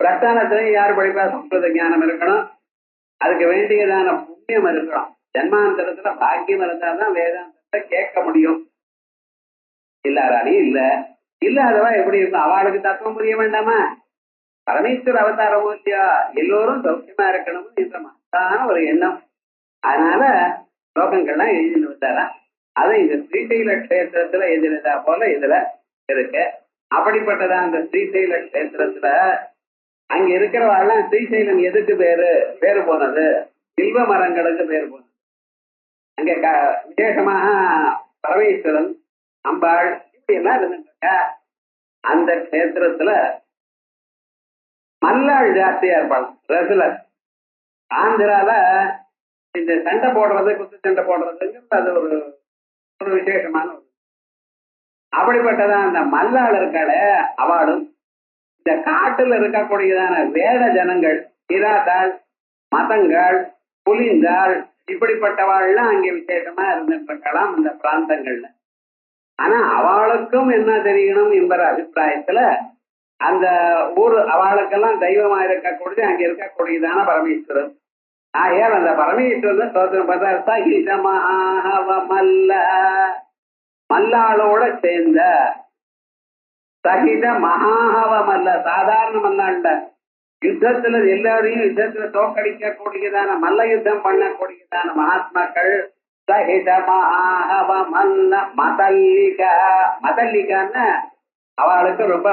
பிரஸ்தானத்திலையும் யார் படிப்பா? சம்ஸ்கிருத ஞானம் இருக்கணும். அதுக்கு வேண்டியதான புண்ணியம் இருக்கணும். ஜன்மாந்தரத்துல பாக்கியம் இருந்தால்தான் வேதாந்தத்தை கேட்க முடியும். இல்லாதானே இல்ல இல்லாதவா எப்படி இருக்கும்? அவளுக்கு தத்துவம் புரிய வேண்டாமா? பரமேஸ்வர அவதாரமோ இல்லையா? எல்லோரும் சௌக்கியமா இருக்கணும்னு இந்த மகத்தான ஒரு எண்ணம். அதனால ஸ்லோகங்கள்லாம் எழுதிட்டு வந்தாரா. அதை இந்த ஸ்ரீசைல கஷேத்திரத்துல எழுதினதா போல இதுல இருக்கு. அப்படிப்பட்டதான் அந்த ஸ்ரீசைல கஷேத்திரத்துல அங்க இருக்கிறவாள்லாம் ஸ்ரீசைலம் எதுக்கு பேரு போனது? வில்வ மரங்களுக்கு பேர் போனது. அங்க விசேஷமாக பரமேஸ்வரன் அம்பாள் இப்படி எல்லாம் இருந்துருக்க. அந்த கஷேத்திரத்துல மல்லாள் ஜாஸ்தியா இருப்பாள். ரெகுலர் ஆந்திரால இந்த சண்டை போடுறது குத்து சண்டை போடுறதுங்கிறது அது ஒரு விசேஷமான ஒரு. அப்படிப்பட்டதான் அந்த மல்லாள் இருக்காள அவளும் இந்த காட்டுல இருக்கக்கூடியதான வேத ஜனங்கள் இராதாள் மதங்கள் புலிந்தாள் இப்படிப்பட்டவாள்லாம் அங்கே விசேஷமா இருந்துட்டு இருக்கலாம் இந்த பிராந்தங்கள்ல. ஆனா அவளுக்கும் என்ன தெரியணும் என்பற அபிப்பிராயத்துல அந்த ஊர் அவளுக்கெல்லாம் தெய்வமா இருக்கக்கூடிய அங்க இருக்கக்கூடியதான பரமேஸ்வரன். ஏன் அந்த பரமேஸ்வரன் சோதனை பார்த்தா மல்ல மல்லாளோட சேர்ந்த சகித மகாஹவமல்ல சாதாரண மல்லாண்ட யுத்தத்துல எல்லாரையும் யுத்தத்துல தோக்கடிக்கக்கூடியதான மல்ல யுத்தம் பண்ணக்கூடியதான மகாத்மாக்கள் சகித மகாஹவமல்ல மதல்லிகா. மதல்லிகான்னு அவளுக்கு ரொம்ப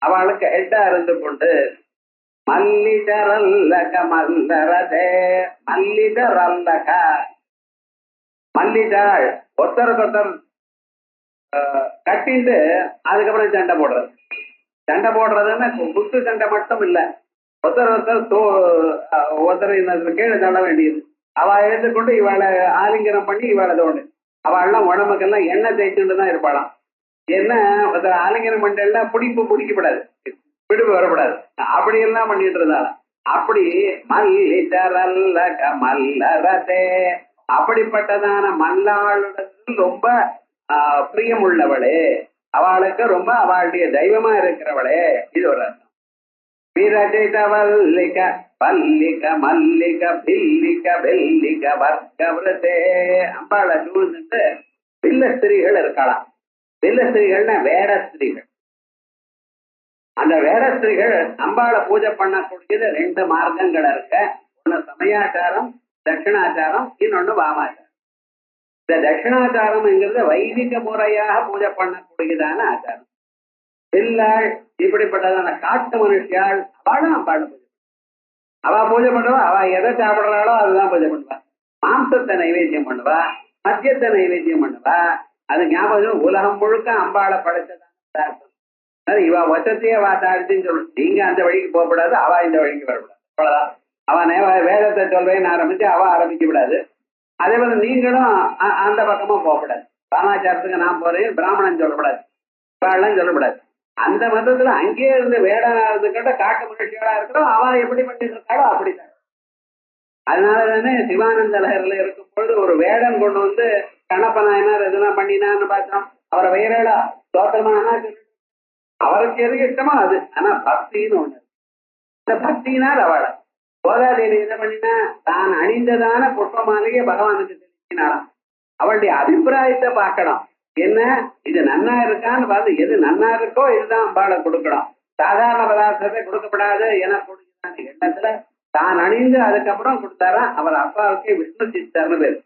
அவளுக்கு ஹெட்டா இருந்து கொண்டு மல்லிதரல்லக மல்லரதே மல்லிதரல்லக மல்லிதாள் ஒருத்தருக்கு கட்டிட்டு அதுக்கப்புறம் சண்டை போடுறது. சண்டை போடுறதுன்னா குத்து சண்டை மட்டும் இல்ல, ஒருத்தர் கீழே தள்ள வேண்டியது. அவ எடுத்துக்கொண்டு இவளை ஆலிங்கனம் பண்ணி இவளை தோண்டு. அவள்லாம் உடம்புக்கெல்லாம் எண்ணெய் தேய்ச்சுட்டு தான் இருப்பாளாம். என்ன ஒருத்தர் ஆலிங்கனம் பண்ணா பிடிக்கப்படாது, பிடிப்பு வரப்படாது. அப்படியெல்லாம் பண்ணிட்டு இருந்தாலும் அப்படி மல்லிதரல்லக மல்லரதே அப்படிப்பட்டதான மல்லாளுடன் ரொம்ப பிரியம் உள்ளவளே, அவளுக்கு ரொம்ப அவளுடைய தெய்வமா இருக்கிறவளே. இது ஒரு அர்த்தம். விரஜித வல்லிக பல்லிக மல்லிக பில்லிக வெல்லிக வர்க்கவரதே. அம்பாளை சூழ்ந்துட்டு வில்ல ஸ்திரீகள் இருக்கலாம். வில்ல ஸ்திரீகள்னா வேட ஸ்திரீகள். அந்த வேட ஸ்திரீகள் அம்பாளை பூஜை பண்ணக்கூடியது ரெண்டு மார்க்கங்கள் இருக்க. ஒண்ணு சமயாச்சாரம் தட்சிணாச்சாரம், இன்னொன்னு வாமாச்சாரம். இந்த தட்சிணாச்சாரம்ங்கிறது வைதிக முறையாக பூஜை பண்ணக்கூடியதான ஆச்சாரம். பில்லாள் இப்படிப்பட்டதான காட்டு மனுஷியாள் அவளும் அம்பாள் பூஜை. அவ பூஜை பண்ணுவா, அவ எதை சாப்பிடுறாளோ அதுதான் பூஜை பண்ணுவா. மாம்சத்தை நைவேத்தியம் பண்ணுவா, மத்தியத்தை நைவேத்தியம் பண்ணுவா. அது ஞாபகம் உலகம் முழுக்க அம்பாளை படைச்சதான இவ வசத்தையே வாத்தாடுச்சுன்னு சொல்லணும். நீங்க அந்த வழிக்கு போகக்கூடாது, அவ இந்த வழிக்கு வரக்கூடாது. அவ்வளவுதான். அவன் வேதத்தை சொல்றேன்னு ஆரம்பிச்சு அவ ஆரம்பிக்க கூடாது. அதே போல நீங்களும் அந்த பக்கமா போகக்கூடாது. பாமாச்சாரத்துக்கு நான் போறேன் பிராமணன் சொல்லக்கூடாது, இவாள்லாம் சொல்லக்கூடாது. அந்த மதத்துல அங்கேயே இருந்து வேடனா இருந்துக்கிட்ட காட்டு மனுஷிகளா இருக்கிறோம். அவ எப்படி பண்ணிட்டு இருக்காளோ அப்படித்தான். அதனாலதானே சிவானந்த லஹர்ல இருக்கும் பொழுது ஒரு வேடன் கொண்டு வந்து கண்ணப்ப நாயனார் எதுனா பண்ணினான்னு பார்த்தோம். அவரை வேறடா தோற்றமானா அவருக்கு எது இஷ்டமோ அது. ஆனா பக்தின்னு ஒண்ணு, இந்த பக்தினால் அவளை கோதாதேவி என்ன பண்ணினா தான் அணிந்ததான புஷ்பமாலேயே பகவானுக்கு தெரிவினாலாம். அவளுடைய அபிப்பிராயத்தை பார்க்கணும். என்ன இது நன்னா இருக்கான்னு பார்த்து எது நன்னா இருக்கோ இதுதான் அம்பாளை கொடுக்கணும். சாதாரண பதார்த்தத்தை கொடுக்கப்படாது என கொடுக்கிறான் எண்ணத்துல தான் அணிந்து அதுக்கப்புறம் கொடுத்தாரா. அவர் அப்பாவுக்கு விஷ்ணு சித்தர்னு பேரு.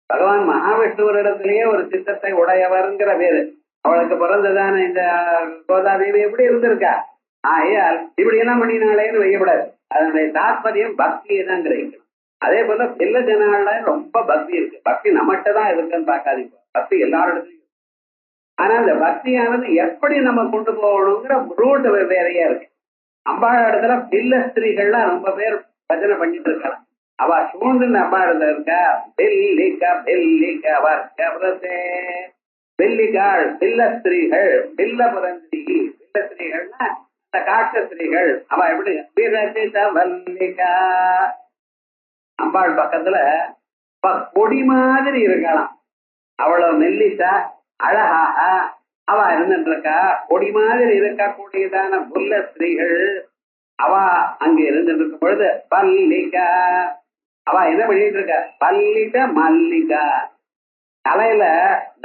பகவான் மகாவிஷ்ணுவரிடத்திலேயே ஒரு சித்தத்தை உடையவர்ங்கிற பேரு. அவளுக்கு பிறந்ததான இந்த கோதாதேவி எப்படி இருந்திருக்கா. ஆகையால் இப்படி எல்லாம் பண்ணினாலேன்னு வையப்படாது. அதனுடைய தாற்பயம் பக்தியை தான் கிரகிக்கணும். அதே போல பில்ல ஜனால ரொம்ப பக்தி இருக்கு. பக்தி நம்மகிட்ட தான் இருக்குன்னு பார்க்காதீங்க, பக்தி எல்லாரிடத்துலயும். ஆனா இந்த பக்தியானது எப்படி நம்ம கொண்டு போகணுங்கிற ரூட் வேறையா இருக்கு. அம்பாள் இடத்துல பில்ல ஸ்திரீகள்லாம் ரொம்ப பேர் பஜனை பண்ணிட்டு இருக்கலாம். அவ சூழ்ந்து அம்மா இடத்துல இருக்கா. பெல்லிக்கா பெல்லிக்கா வர்க்கே பெல்லிகாள் பில்ல ஸ்திரீகள், பில்ல புரந்தி. பில்ல ஸ்திரீகள்னா இந்த காட்டு ஸ்திரீகள். அவ எப்படி வல்லிகா அம்பாள் பக்கத்துல கொடி மாதிரி இருக்கலாம். அவ்வளவு மெல்லிசா அழகாக அவ இருந்துட்டு இருக்கா. கொடி மாதிரி இருக்கக்கூடியதான புல்ல ஸ்திரீகள் அவ அங்க இருந்துட்டு இருக்கும் பொழுது பல்லிகா அவ என்ன பண்ணிட்டு இருக்க. பல்லிக மல்லிகா தலையில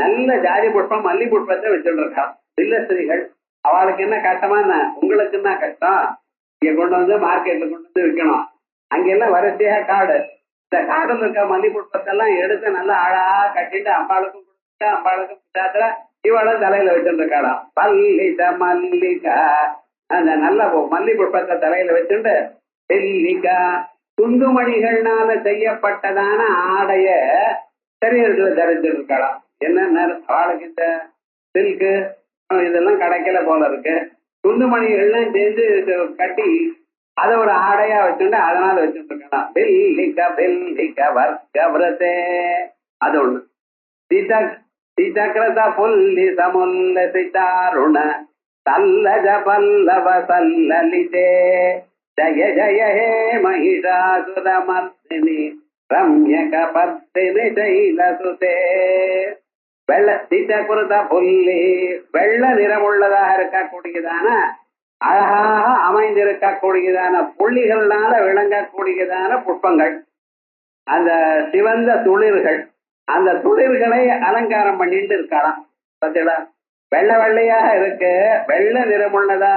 நல்ல ஜாதி புஷ்பம் மல்லி புஷ்பத்தை வச்சுட்டு இருக்கா. பில்ல ஸ்திரீகள் அவளுக்கு என்ன கஷ்டமா, உங்களுக்கு என்ன கஷ்டம், இங்க கொண்டு வந்து மார்க்கெட்ல கொண்டு வந்து விற்கணும். அங்கெல்லாம் வரிசையா காடு. இந்த காடுல இருக்க மல்லி புஷ்பத்தெல்லாம் எடுத்து நல்லா அழகா கட்டிட்டு அம்பாளுக்கும் கொடுத்துட்டு அம்பாளுக்கும் பிடிச்சாத்துல இவளும் தலையில வச்சுட்டு இருக்காளாம். பல்லிக மல்லிகா அந்த நல்ல மல்லி புஷ்பத்தை தலையில வச்சுட்டு பெல்லிகா துண்டுமணிகள்னால செய்யப்பட்டதான ஆடைய சரீரத்துல தரிச்சுட்டு இருக்காளாம். என்ன அவளுக்கு இந்த சில்கு இதெல்லாம் கிடைக்கல போல இருக்கு. துண்டுமணிகள்லாம் சேர்ந்து கட்டி அதை ஒரு ஆடையா வச்சுட்டு அதனால வச்சுட்டு இருக்கலாம். பெல்லிகா பெல்லிகா வர்க்கே அது ஒண்ணு. சீதகிருத புல்லி சமுல்ல சிதாருண சல்லஜ பல்லவ சல்லலிதே ஜய ஜய ஹே மகிஷாசுரமர்தினி ரம்யக பர்தினி சைலசுதே. வெள்ள சீதகிருத புல்லி வெள்ள நிறமுள்ளதாக இருக்கக்கூடியதான அழகாக அமைந்திருக்கக்கூடியதான புள்ளிகள்னால விளங்கக்கூடியதான புஷ்பங்கள், அந்த சிவந்த துளிர்கள், அந்த துளிர்களை அலங்காரம் பண்ணிட்டு இருக்கலாம். பார்த்தீங்களா, வெள்ளை வெள்ளையாக இருக்கு, வெள்ள நிறமுள்ளதா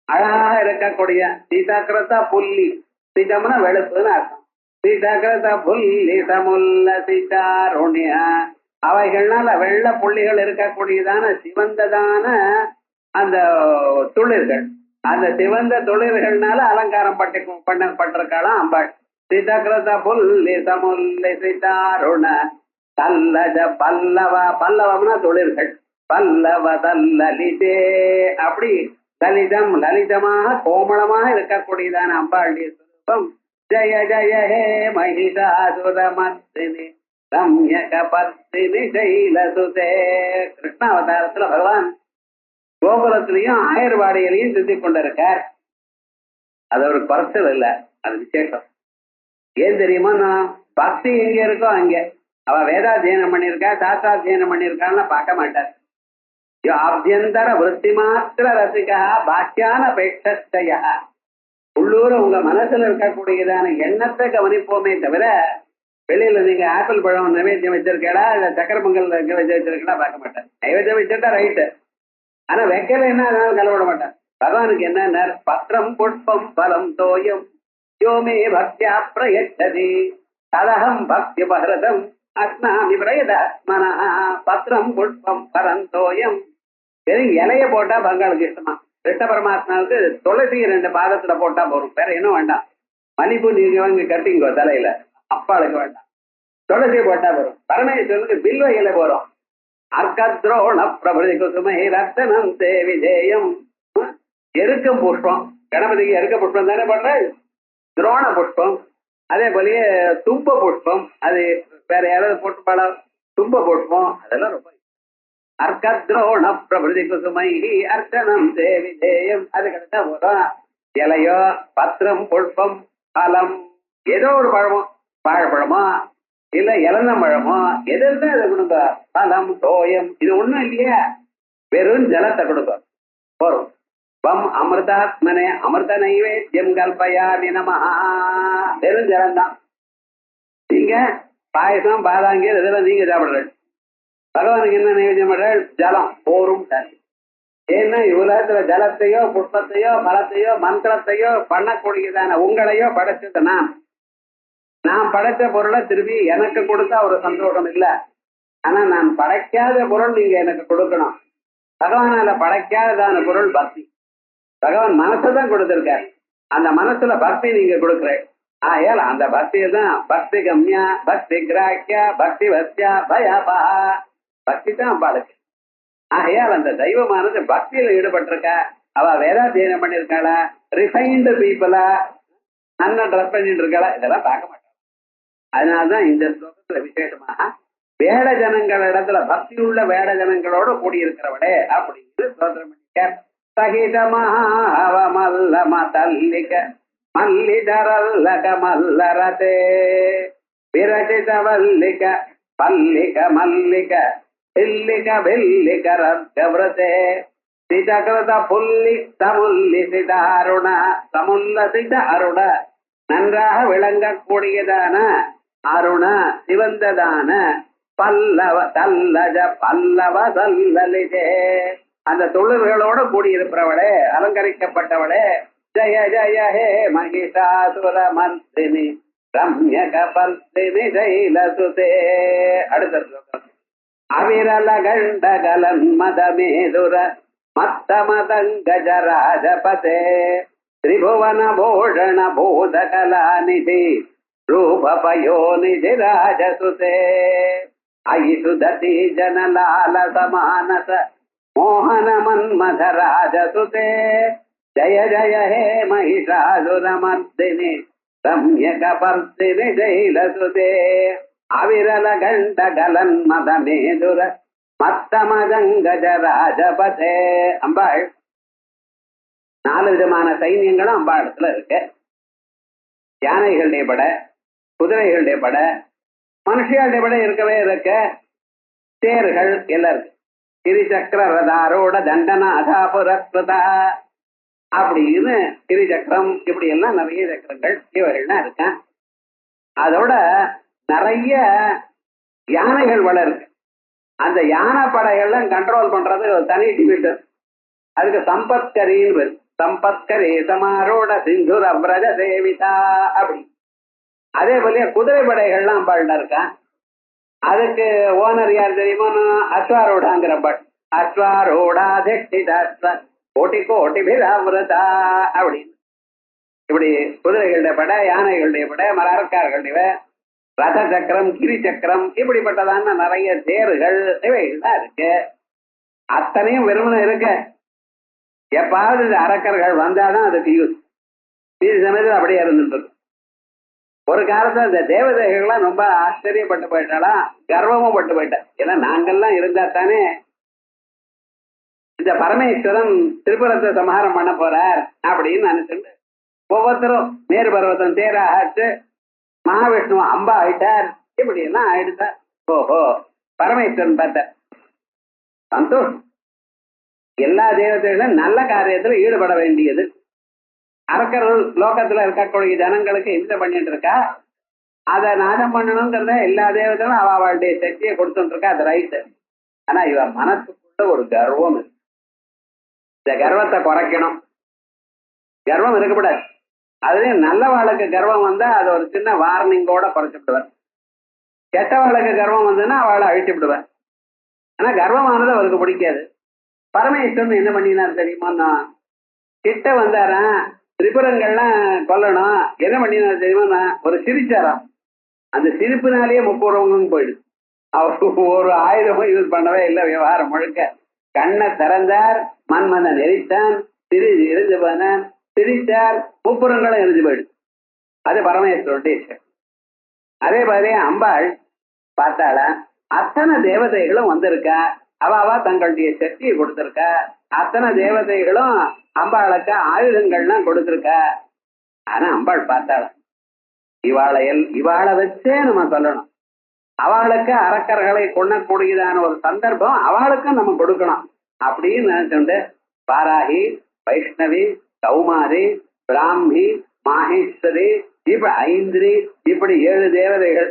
அழகாக இருக்கக்கூடிய சீதாக்கிரதா புல்லி. சீதம்னா வெளுப்புன்னு அர்த்தம். சீதாக்கிரத புல்லி சமுல்ல சீதாருண்ய அவைகள்னால வெள்ள புள்ளிகள் இருக்கக்கூடியதான சிவந்ததான அந்த துளிர்கள், அந்த சிவந்த துளிர்கள்னால அலங்காரம் பண்ணப்பட்டிருக்காளாம் அம்பாள். சீதாக்கிரத புல்லி சமுல்ல சீதாருண தல்லஜ பல்லவ, பல்லவம்னா துளிர்கள், பல்லவ தல்லலிதே அப்படி லலிதம் லலிதமாக கோமளமாக இருக்கக்கூடியதான அம்பாளுடைய சுரூபம். ஜய ஜய ஹே மகிஷாசுரமர்தினி ரம்யக பர்தினி சைலசுதே. கிருஷ்ணாவதாரத்துல பகவான் கோகுலத்திலையும் ஆயர்வாடியிலையும் சுத்தி கொண்டிருக்கார். அது ஒரு குறைச்சல் இல்லை, அது விசேஷம். ஏன் தெரியுமா, நான் பக்தி எங்க இருக்கோ அங்க அவ வேதாத்தியனம் பண்ணியிருக்கா சாஸ்திராத்தியனம் பண்ணியிருக்கான்னு பார்க்க மாட்டார். ஆபியந்தர விருத்தி மாத்திர ரசிகா பாக்கியான பேட்சய. உள்ளூர உங்க மனசுல இருக்கக்கூடியதான எண்ணத்தை கவனிப்போமே தவிர வெளியில நீங்க ஆப்பிள் பழம் நைவேத்தியம் வச்சிருக்கா இல்ல சக்கர பொங்கல் வச்சிருக்கா பார்க்க மாட்டேன். நைவேத்தியம் வச்சிருக்கா ரைட்டு, ஆனா வைக்கல என்ன அதனால கலவிட மாட்டேன். பகவானுக்கு என்ன பத்திரம் புஷ்பம் பலம் தோயம் யோமே பக்தியா பிரயச்சதி ததகம் பக்தி பஹரதம் அஸ்னாமி பிரயதாத்மனா. பத்திரம் புஷ்பம் பரம் தோயம். வெறும் இலைய போட்டா பங்காளுக்கு இஷ்டமா. கிருஷ்ண பரமாத்மாவுக்கு துளசி 2 பாதத்துல போட்டா போறோம், வேற என்ன வேண்டாம். மல்லிப்பூ நீங்க வாங்கி கட்டிங்கோ தலையில, அப்பாளுக்கு வேண்டாம். துளசி போட்டா போறோம். பரமேஸ்வரனுக்கு பில்வ இலை போறோம். அர்க்கத்ரோண பிரபதி குசுமை ரத்தனம் தேவிதேயம். எருக்கம் புஷ்பம், கணபதிக்கு எருக்க புஷ்பம் தானே பண்ற. துரோண புஷ்பம், அதே போலயே தும்ப புஷ்பம், அது வேற யாராவது போட்டு பாடம். தும்ப புஷ்பம் அதெல்லாம் ரொம்ப. அர்க்கத்ரோண பிரபதி குசுமை அர்ச்சனம் தேவிதேயம். அது கிடைச்சா போறோம். இலையோ பத்திரம் புஷ்பம் பலம், ஏதோ ஒரு பழமோ, வாழைப்பழமோ இல்ல இளந்தம்பழமோ எது இருந்தா அதை கொடுங்க. பலம் தோயம் இது ஒண்ணும் இல்லையா, வெறும் ஜலத்தை கொடுங்க போறோம். வம் அமிர்தாத்மனே அமிர்த நைவேத்தியம் கல்பயாமி நமஹா. வெறும் ஜலம் தான். நீங்க பாயசம் பாதாங்கி இதெல்லாம் நீங்க சாப்பிடுறது. பகவானுக்கு என்ன நைவேத்தியம் பண்றாள்? ஜலம் போரும். ஏன்னா இவ்வுலகத்துல ஜலத்தையோ புஷ்பத்தையோ பலத்தையோ மந்திரத்தையோ பண்ணக்கூடியதான உங்களையோ படைச்சது நான் படைச்ச பொருளை திருப்பி எனக்கு கொடுத்தா ஒரு சந்தோஷம் இல்லை. ஆனா நான் படைக்காத பொருள் நீங்க எனக்கு கொடுக்கணும். பகவானால படைக்காததான பொருள் பக்தி. பகவான் மனசைதான் கொடுத்திருக்காரு. அந்த மனசுல பக்தி நீங்க கொடுக்குறேன். ஆயால் அந்த பக்தியை தான் பக்தி கம்யா பக்தி கிராக்கியா பக்தி வத்தியா பயாபா. பக்தி தான் பாடுக்கு. ஆகையால் அந்த தெய்வமானது பக்தியில ஈடுபட்டிருக்கா. அவ வேதாத்தியனம் பண்ணிருக்காளா, ரிஃபைன்டு பீப்புளா, நல்ல ட்ரெஸ் பண்ணிட்டு இருக்காளா, இதெல்லாம் பார்க்க மாட்டாங்க. அதனாலதான் இந்த ஸ்லோகத்துல விசேஷமாக வேட ஜனங்கள் இடத்துல பக்தி உள்ள வேட ஜனங்களோட கூடியிருக்கிறவளே அப்படிங்கிறது ஸ்தோத்திரம் பண்ணிக்க. சகிதமாவ மல்லம தல்லிக மல்லிதரல்லக மல்லரதே விரசித வல்லிக பல்லிக மல்லிக பில்லிக பில்லிக ரத்கவ்ரதே சிதகிருத புல்லி சமுல்லி சிதாருண சமுல்லசித அருண நன்றாக விளங்கக்கூடியதான அருண சிவந்ததான பல்லவ தல்லஜ பல்லவ தல்லலிஜே அந்த தொழில்களோட கூடியிருப்பவளே அலங்கரிக்கப்பட்டவளே ஜய ஜய ஹே மகிஷாசுர மந்திரினி ரம்யக பல்சினி ஜெயிலசுதே. அடுத்த ஸ்லோகம். அவிரல கண்டகலன் மதமேதுர மத்த மதங்கஜராஜபதே திரிபுவன பூஷண பூதகலாநிதி ரூபபயோநிதி ராஜசுதே அயிசுததி ஜனலால சமானச மோகன மன்மத ராஜசுதே ஜய ஜய ஹே மகிஷாசுரமர்தினி ரம்யக பர்தினி ஜெயிலசுதே அவிரல கண்டகலன் மதமேதுர மத்த மதங்கஜராஜபதே. அம்பாள் 4 விதமான சைன்யங்களும் அம்பாளத்துல இருக்கு. யானைகளுடைய படை, குதிரைகளுடைய படை, மனுஷியாளுடைய படை இருக்கவே இருக்க, தேர்கள் எல்லாம் இருக்கு. கிரிசக்கர ரதாரோட தண்டனாதா புரஸ்கிருதா அப்படின்னு கிரிசக்கரம் இப்படி எல்லாம் நிறைய சக்கரங்கள் இவைகள்லாம் இருக்கேன். அதோட நிறைய யானைகள் வள இருக்கு. அந்த யானை படைகள்லாம் கண்ட்ரோல் பண்றது ஒரு தனி டிவிஷன். அதுக்கு சம்பத்கரின்னு பேரு. சம்பத்கரே சமாரோட சிந்துர பிரஜ சேவிதா அப்படி. அதே போல குதிரை படைகள்லாம் அம்பாள்னா இருக்கா. அதுக்கு ஓனர் யார் தெரியுமா? அஸ்வாரோடாங்கிற பட். அஸ்வாரோடா திஷ்டிதாஸ்வ கோட்டி கோட்டி பிராவிரதா அப்படின்னு இப்படி குதிரைகளுடைய படை, யானைகளுடைய படை, மலர்கார்களுடைய ரத சக்கரம், கிரி சக்கரம் இப்படிப்பட்டதான நிறைய தேர்கள் இவைகள்லாம் இருக்கு. அத்தனையும் வெறுமனை இருக்கு. எப்பாவது அரக்கர்கள் வந்தாதான் அதுக்கு யூஸ். இது சமயத்தில் அப்படியே இருந்துட்டு இருக்கு. ஒரு காலத்துல இந்த தேவதைகள்லாம் ரொம்ப ஆச்சரியப்பட்டு போயிட்டாளா, கர்வமும் பட்டு போயிட்டா. ஏன்னா நாங்கள்லாம் இருந்தா தானே இந்த பரமேஸ்வரன் திரிபுரத்தை சம்ஹாரம் பண்ண போறார் அப்படின்னு நினைச்சுட்டு ஒவ்வொருத்தரும் மேரு பர்வத்தம் தேராச்சு, மகாவிஷ்ணு அம்பா ஆயிட்டார், இப்படி எல்லாம் ஆயிடுத்தார். ஓஹோ, பரமேஸ்வரன் பார்த்தார். சந்தோஷம். எல்லா தேவதைகளும் நல்ல காரியத்துல ஈடுபட வேண்டியது. அரக்கர்கள் லோகத்துல இருக்கக்கூடிய ஜனங்களுக்கு இம்சை பண்ணிட்டு இருக்கா, அதை நாசம் பண்ணணுங்கிறத எல்லா தேவதைகளும் அவளுடைய சக்தியை கொடுத்துட்டு இருக்கா. அது ரைட்டு. ஆனா இவ மனசுக்குள்ள ஒரு கர்வம் இருக்கு. இந்த கர்வத்தை குறைக்கணும். கர்வம் இருக்கக்கூடாது. அதுலயும் நல்லவாளுக்கு கர்வம் வந்தா அது ஒரு சின்ன வார்னிங்கோட குறைச்சுடுவார். கெட்டவாளுக்கு கர்வம் வந்ததுன்னா அவளை அழிச்சு விடுவார். ஆனா கர்வமானது அவருக்கு பிடிக்காது. பரமேஸ்வரன் என்ன பண்ணினார் தெரியுமா? கிட்ட வந்தாராம், திரிபுரங்கள்லாம் கொல்லணும். என்ன பண்ணினார் தெரியுமா? ஒரு சிரிச்சாராம். அந்த சிரிப்புனாலேயே 30 ரூபங்களும் போயிடுது. அவருக்கு ஒரு ஆயுதமும் யூஸ் பண்ணவே இல்லை. விவகாரம் முழுக்க கண்ணை திறந்தார், மன்மதன் எரித்தான், எரிஞ்சு போனான், சிரித்தார், 30 ரூபங்களும் எரிஞ்சு போயிடுது. அது பரமேஸ்வரனுடைய விஷயம். அதே மாதிரி அம்பாள் பார்த்தாளா, அத்தனை தேவதைகளும் வந்திருக்கா. அவா தங்களுடைய சக்தியை கொடுத்திருக்கா. அத்தனை தேவதைகளும் அம்பாளுக்கு ஆயுதங்கள்லாம் கொடுத்திருக்கா. ஆனா அம்பாள் பார்த்தாளா, இவாளை வச்சே நம்ம சொல்லணும். அவளுக்கு அரக்கர்களை கொள்ளக்கூடியதான ஒரு சந்தர்ப்பம் அவளுக்கும் நம்ம கொடுக்கணும் அப்படின்னு நினைச்சுட்டு பாராகி வைஷ்ணவி, கௌமாரி, பிராமி, மாஹேஸ்வரி, இப்படி ஐந்திரி, இப்படி 7 தேவதைகள்.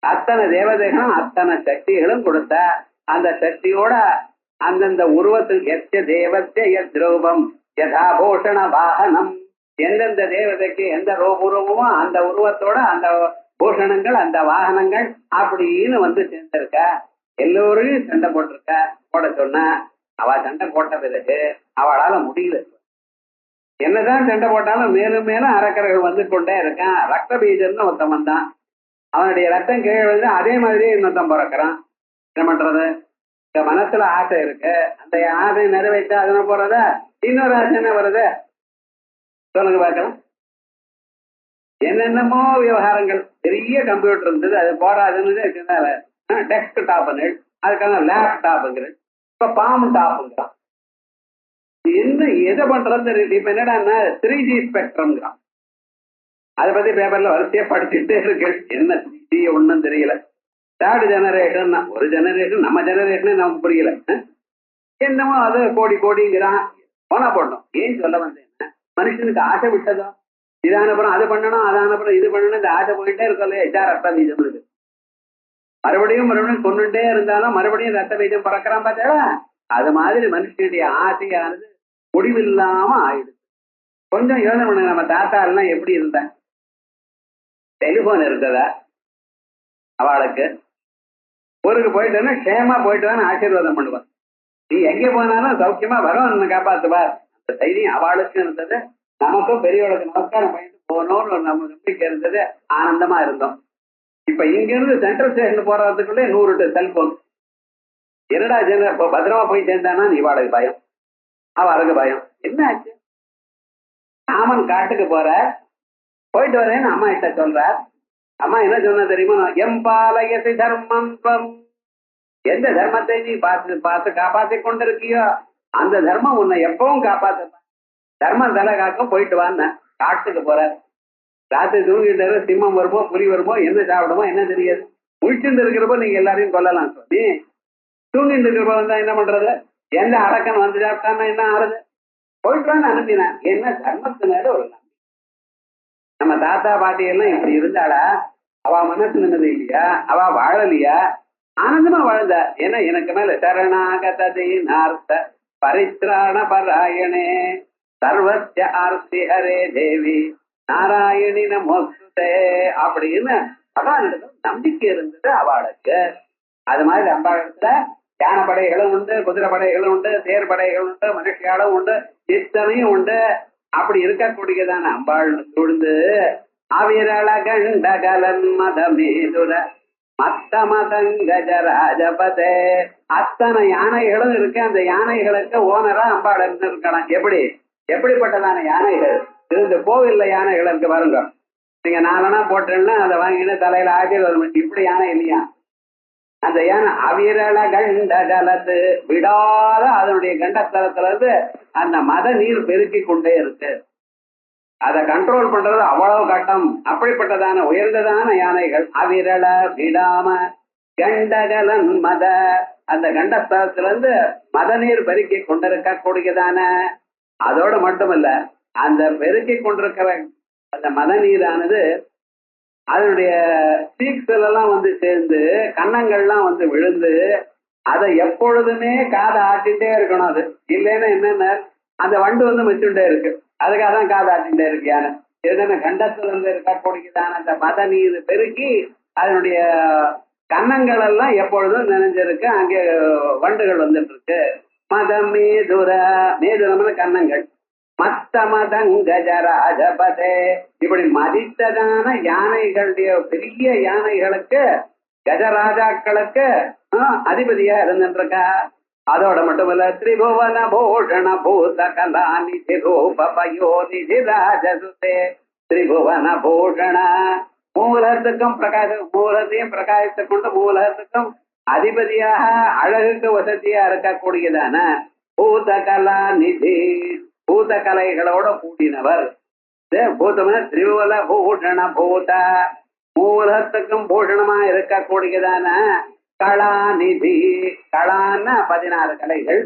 அத்தனை தேவதைகளும் அத்தனை சக்திகளும் கொடுத்த அந்த சக்தியோட அந்தந்த உருவத்தில் எச்ச தேவத்திய திரௌபம் யதாபூஷண வாகனம், எந்தெந்த தேவதைக்கு எந்த உருவமோ அந்த உருவத்தோட அந்த பூஷணங்கள் அந்த வாகனங்கள் அப்படின்னு வந்து சேர்ந்திருக்க. எல்லோரையும் சண்டை போட்டிருக்க. போட சொன்ன அவ சண்டை போட்ட பிறகு அவளால முடியல. என்னதான் சண்டை போட்டாலும் மேலும் மேலும் அரக்கர்கள் வந்து கொண்டே இருக்கான். ரத்த பீஜர்னு ஒருத்தன் தான், அவனுடைய ரத்தம் கீழே வந்து அதே மாதிரியே இன்னொருத்தன் பிறக்கிறான். என்ன பண்றது? இந்த மனசுல ஆசை இருக்கு, அந்த ஆசை நிறைவேற்ற அதனை போறத இன்னொரு ஆசை என்ன வருது சொல்லுங்க பார்க்கலாம். என்னென்னமோ விவகாரங்கள். பெரிய கம்ப்யூட்டர் இருந்தது, அது போராதுன்னு டெஸ்க் டாப்னு, அதுக்காக லேப்டாப்புங்கிற, இப்ப பாம் டாப்புங்கிறான். என்ன எதை பண்றது தெரியல. இப்ப என்னடா 3G ஸ்பெக்ட்ரம்ங்கிறான். அதை பத்தி பேப்பர்ல வரிசையா படிச்சுட்டே இருக்கு. என்ன 3G ஒன்னும் தெரியல. 3rd ஜெனரேஷன், ஒரு ஜெனரேஷன், நம்ம ஜெனரேஷனே நமக்கு புரியல. என்னமோ அது கோடி கோடிங்கிறான். போனா போடணும். ஏன் சொல்ல வந்தேன், மனுஷனுக்கு ஆசை விட்டதோ, இதானப்புறம் அது பண்ணணும், அதானப்புறம் இது பண்ணணும், இந்த ஆசை போயிட்டே இருக்கல. ரத்த பீஜம் இருக்கு. மறுபடியும் மறுபடியும் கொண்டுட்டே இருந்தாலும் மறுபடியும் ரத்த பீஜம் பறக்கிறான் பார்த்தா. அது மாதிரி மனுஷனுடைய ஆசையானது முடிவில்லாம ஆயிடுது. கொஞ்சம் யோசனை பண்ண, நம்ம தாத்தா எல்லாம் எப்படி இருந்தா? டெலிபோன் இருந்ததா அவளுக்கு? ஊருக்கு போயிட்டோன்னா க்ஷேமா போயிட்டுவான்னு ஆசீர்வாதம் பண்ணுவான். நீ எங்கே போனாலும் சௌக்கியமா பகவான் காப்பாத்துவார். அந்த தைரியம் அவளுக்கு இருந்தது. நமக்கும் பெரியவளுக்கு நமஸ்காரம் பண்ணிட்டு போகணும்னு ஒரு நம்ம நம்பிக்கை இருந்தது. ஆனந்தமா இருந்தோம். இப்ப இங்க இருந்து சென்ட்ரல் ஸ்டேஷன் போறதுக்குள்ளே 100 செல்போன். என்னடா இப்போ பத்திரமா போய் சேர்ந்தானா இவாளுக்கு பயம், அவளுக்கு பயம். என்ன ஆச்சு? ராமன் காட்டுக்கு போற, போயிட்டு வரேன்னு அம்மா கிட்ட சொல்றார். அம்மா என்ன சொன்ன தெரியுமா? எம்பாலயசி தர்மம், எந்த தர்மத்தை நீ பார்த்து பார்த்து காப்பாத்தி கொண்டிருக்கியோ அந்த தர்மம் உன்னை எப்பவும் காப்பாத்து. தர்மம் தலை காக்கும், போயிட்டு வான்னு. காட்டுக்கு போற, ராத்திரி தூங்கிட்டு சிம்மம் வருமோ புலி வருமோ என்ன சாப்பிடுமோ என்ன தெரியாது. முழிச்சுட்டு இருக்கிறப்போ நீங்க எல்லாரையும் கொல்லலாம் சொல்லி, தூங்கிட்டு இருக்கிறப்ப வந்தா என்ன பண்றது? எந்த அரக்கன் வந்து சாப்பிட்டான்னா என்ன ஆறுது? போயிட்டு வான்னு அனுப்பினான். என்ன தர்மத்து மேல ஒரு நம்பிக்கை. நம்ம தாத்தா பாட்டி எல்லாம் இப்படி இருந்தாளா? அவ மனசு நிம்மதி இல்லையா? அவ வாழலையா? ஆனந்தமா வாழ்ந்த. ஏன்னா எனக்கு மேல சரணாகதே நார்த்த பரித்ராண பராயணே சர்வஸ்ய ஆர்த்தி ஹரே தேவி நாராயணி நமோஸ்துதே அப்படின்னு பகவானிடத்துல நம்பிக்கை இருந்தது அவளுக்கு. அது மாதிரி அம்பாளத்துல யானை படைகளும் உண்டு, குதிரை படைகளும் உண்டு, தேர் படைகள் உண்டு, மனுஷியாலும் உண்டு, இத்தனையும் உண்டு. அப்படி இருக்கக்கூடியதான அம்பாள் சூழ்ந்து அவிரள கண்டகலன் மதமேதுர மத்த மதங்கஜராஜபதே, அத்தனை யானைகளும் இருக்கு. அந்த யானைகளுக்கு ஓனரா அம்பாள் இருக்கலாம். எப்படிப்பட்டதான யானைகள் இருந்து கோவில்ல யானைகள் இருக்கு பாருங்க. நீங்க 4 போட்டேன்னா அதை வாங்கிட்டு தலையில ஆசீர்வாதம். இப்படி யானை இல்லையா? அந்த யானை அவிரள கண்டகலத்து, விடாத அதனுடைய கண்டஸ்தலத்துல இருந்து அந்த மத நீர் பெருக்கி கொண்டே இருக்கு. அதை கண்ட்ரோல் பண்றது அவ்வளவு கட்டம். அப்படிப்பட்டதான உயர்ந்ததான யானைகள். அவிரள விடாம கண்டகலன் மத, அந்த கண்டஸ்தலத்துல இருந்து மத நீர் பெருக்கி கொண்டிருக்க கூடியதான. அதோடு மட்டுமல்ல, அந்த பெருக்கி கொண்டிருக்கிற அந்த மத நீரானது அதனுடைய சீக்ஸ்ல எல்லாம் வந்து சேர்ந்து கன்னங்கள்லாம் வந்து விழுந்து அதை எப்பொழுதுமே காதை ஆட்டிகிட்டே இருக்கணும். அது இல்லைன்னா என்னென்ன அந்த வண்டு வந்து மிச்சுட்டே இருக்கு. அதுக்காக தான் காதை ஆட்டிகிட்டே இருக்கு யானை. என்னென்ன கண்டத்துல இருந்து இருக்கக்கூடியதான அந்த மத நீர் பெருக்கி அதனுடைய கன்னங்கள் எல்லாம் எப்பொழுதும் நினைஞ்சிருக்கு. அங்கே வண்டுகள் வந்துட்டு இருக்கு. மதம் மேதுர, மேதுரம்னு கன்னங்கள். மத்த மதங்கஜராஜபதே, இப்படி மதித்ததான யானைகளுடைய பெரிய யானைகளுக்கு கஜராஜாக்களுக்கு அதிபதியா இருந்துருக்கா. அதோட மட்டுமல்ல, திரிபுவன பூஷண பூத கலாநிதி ரூபயோநிதி ராஜசுதே திரிபுவன பூஷண, மூலத்துக்கும் மூலத்தையும் பிரகாசித்துக் கொண்டு மூலத்துக்கும் அதிபதியாக அழகுக்கு வசதியா இருக்கக்கூடியதான பூத கலாநிதி, பூத கலைகளோட கூடினவர். பூதம்னா திரிபுவன பூஷண பூத, மூலத்துக்கும் பூஷணமா இருக்கக்கூடியதான கலாநிதி. கலான்னா 16 கலைகள்.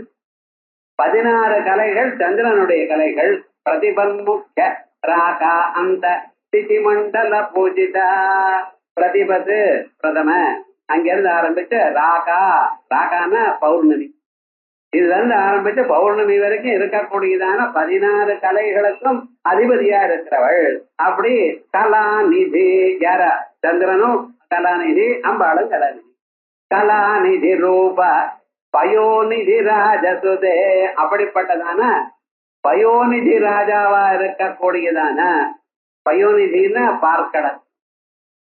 16 கலைகள் சந்திரனுடைய கலைகள். பிரதிபன்முக்ய ராகா அந்த திதி மண்டல பூஜிதா. பிரதிபது பிரதம, அங்கிருந்து ஆரம்பிச்சு ராகா, ராகான பௌர்ணமி, இதுல இருந்து ஆரம்பிச்சு பௌர்ணமி வரைக்கும் இருக்கக்கூடியதான 16 கலைகளுக்கும் அதிபதியா இருக்கிறவள். அப்படி கலாநிதி யார? சந்திரனும் கலாநிதி, அம்பாளும் கலாநிதி. கலாநிதி ரூப பயோநிதி ராஜசுதே, அப்படிப்பட்டதான பயோநிதி ராஜாவா இருக்கக்கூடியதான, பயோநிதினா பார்க்கடல்,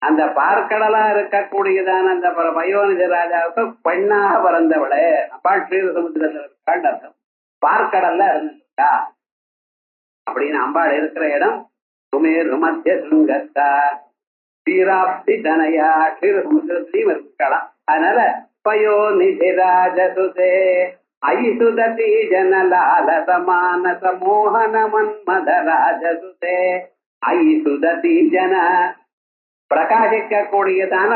அந்த பார்க்கடலா இருக்கக்கூடியதான அந்த பயோநிதி ராஜாவுக்கு பெண்ணாக பிறந்தவளே அப்பாள் ஸ்ரீசமுத்திரத்தில் இருக்காள் அர்த்தம். பார்க்கடல்ல இருந்துட்டா அப்படின்னு அம்பாள் இருக்கிற இடம் சுமேரு மத்திய சுங்கத்தா ஸ்ரீராப்தி தனையா ஸ்ரீரசமுத்திரத்திலையும் இருக்கலாம். அதனால பயோநிதி ராஜசுதே ஐசுததி ஜனலால சமானச மோகன மன்மத ராஜசுதே. ஐசுததி ஜன பிரகாசிக்க கூடியதான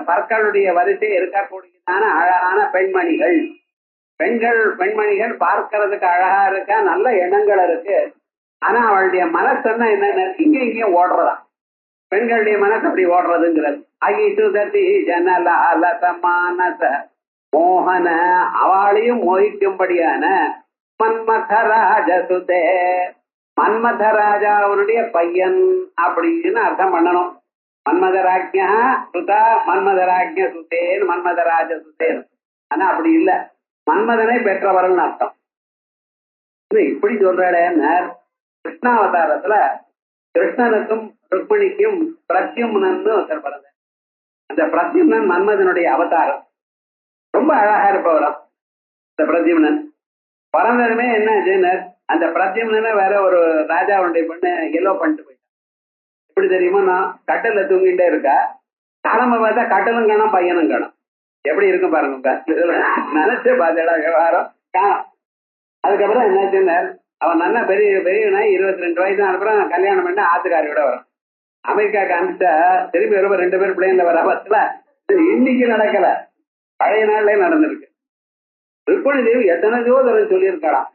பற்களுடைய வரிசை இருக்கக்கூடியதான அழகான பெண்மணிகள். பெண்மணிகள் பார்க்கறதுக்கு அழகா இருக்கா, நல்ல எண்ணங்கள் இருக்கு. ஆனா அவளுடைய மனசுன்னா என்ன, இங்கேயும் ஓடுறதா. பெண்களுடைய மனசு அப்படி ஓடுறதுங்கிறது. ஐசுததி ஜனலாலசமானச மோகன, அவளையும் மோகிக்கும்படியான மன்மதராஜசுதே, மன்மதராஜாவுடைய பையன் அப்படின்னு அர்த்தம் பண்ணணும். மன்மதராஜ்யா சுதா மன்மதராஜ்ய சுதேன் மன்மதராஜ சுதேன். ஆனா அப்படி இல்ல, மன்மதனை பெற்றவர்கள் அர்த்தம். இப்படி சொல்றேன்னு கிருஷ்ணாவதாரத்துல கிருஷ்ணனுக்கும் ருக்மிணிக்கும் பிரத்யும்னன்னு ஒருத்தர் பிறந்த. அந்த பிரத்யும்னன் மன்மதனுடைய அவதாரம். ரொம்ப அழகா இருப்பவரம் இந்த பிரத்யும்னன். பிறந்ததுமே என்ன ஆச்சுன்னு, அந்த பிரத்யும்னனை வேற ஒரு ராஜாவுடைய பொண்ணு எல்லோ பண்ணிட்டு போயிட்டான். எப்படி தெரியுமா, நான் கட்டல தூங்கிட்டே இருக்கா, காலம்ப பார்த்தா கட்டலும் காணும் பையனும் காணும். எப்படி இருக்கும் பாருங்க, நினைச்சு பார்த்தா விவகாரம் காணும். அதுக்கப்புறம் என்னாச்சுன்னு, அவன் நல்லா பெரியவனா 22 வயசு அப்புறம் கல்யாணம் பண்ண ஆத்துக்காரியோட வரும். அமெரிக்காவுக்கு அனுப்பிச்சா திரும்பி வருவ 2 பேர் பிள்ளைங்கள வர பட்சத்துல இன்னைக்கு நடக்கல, பழைய நாள்லயே நடந்திருக்கு. ருக்மிணி தேவி எத்தனை ஜோதரம் சொல்லியிருக்காளாம்,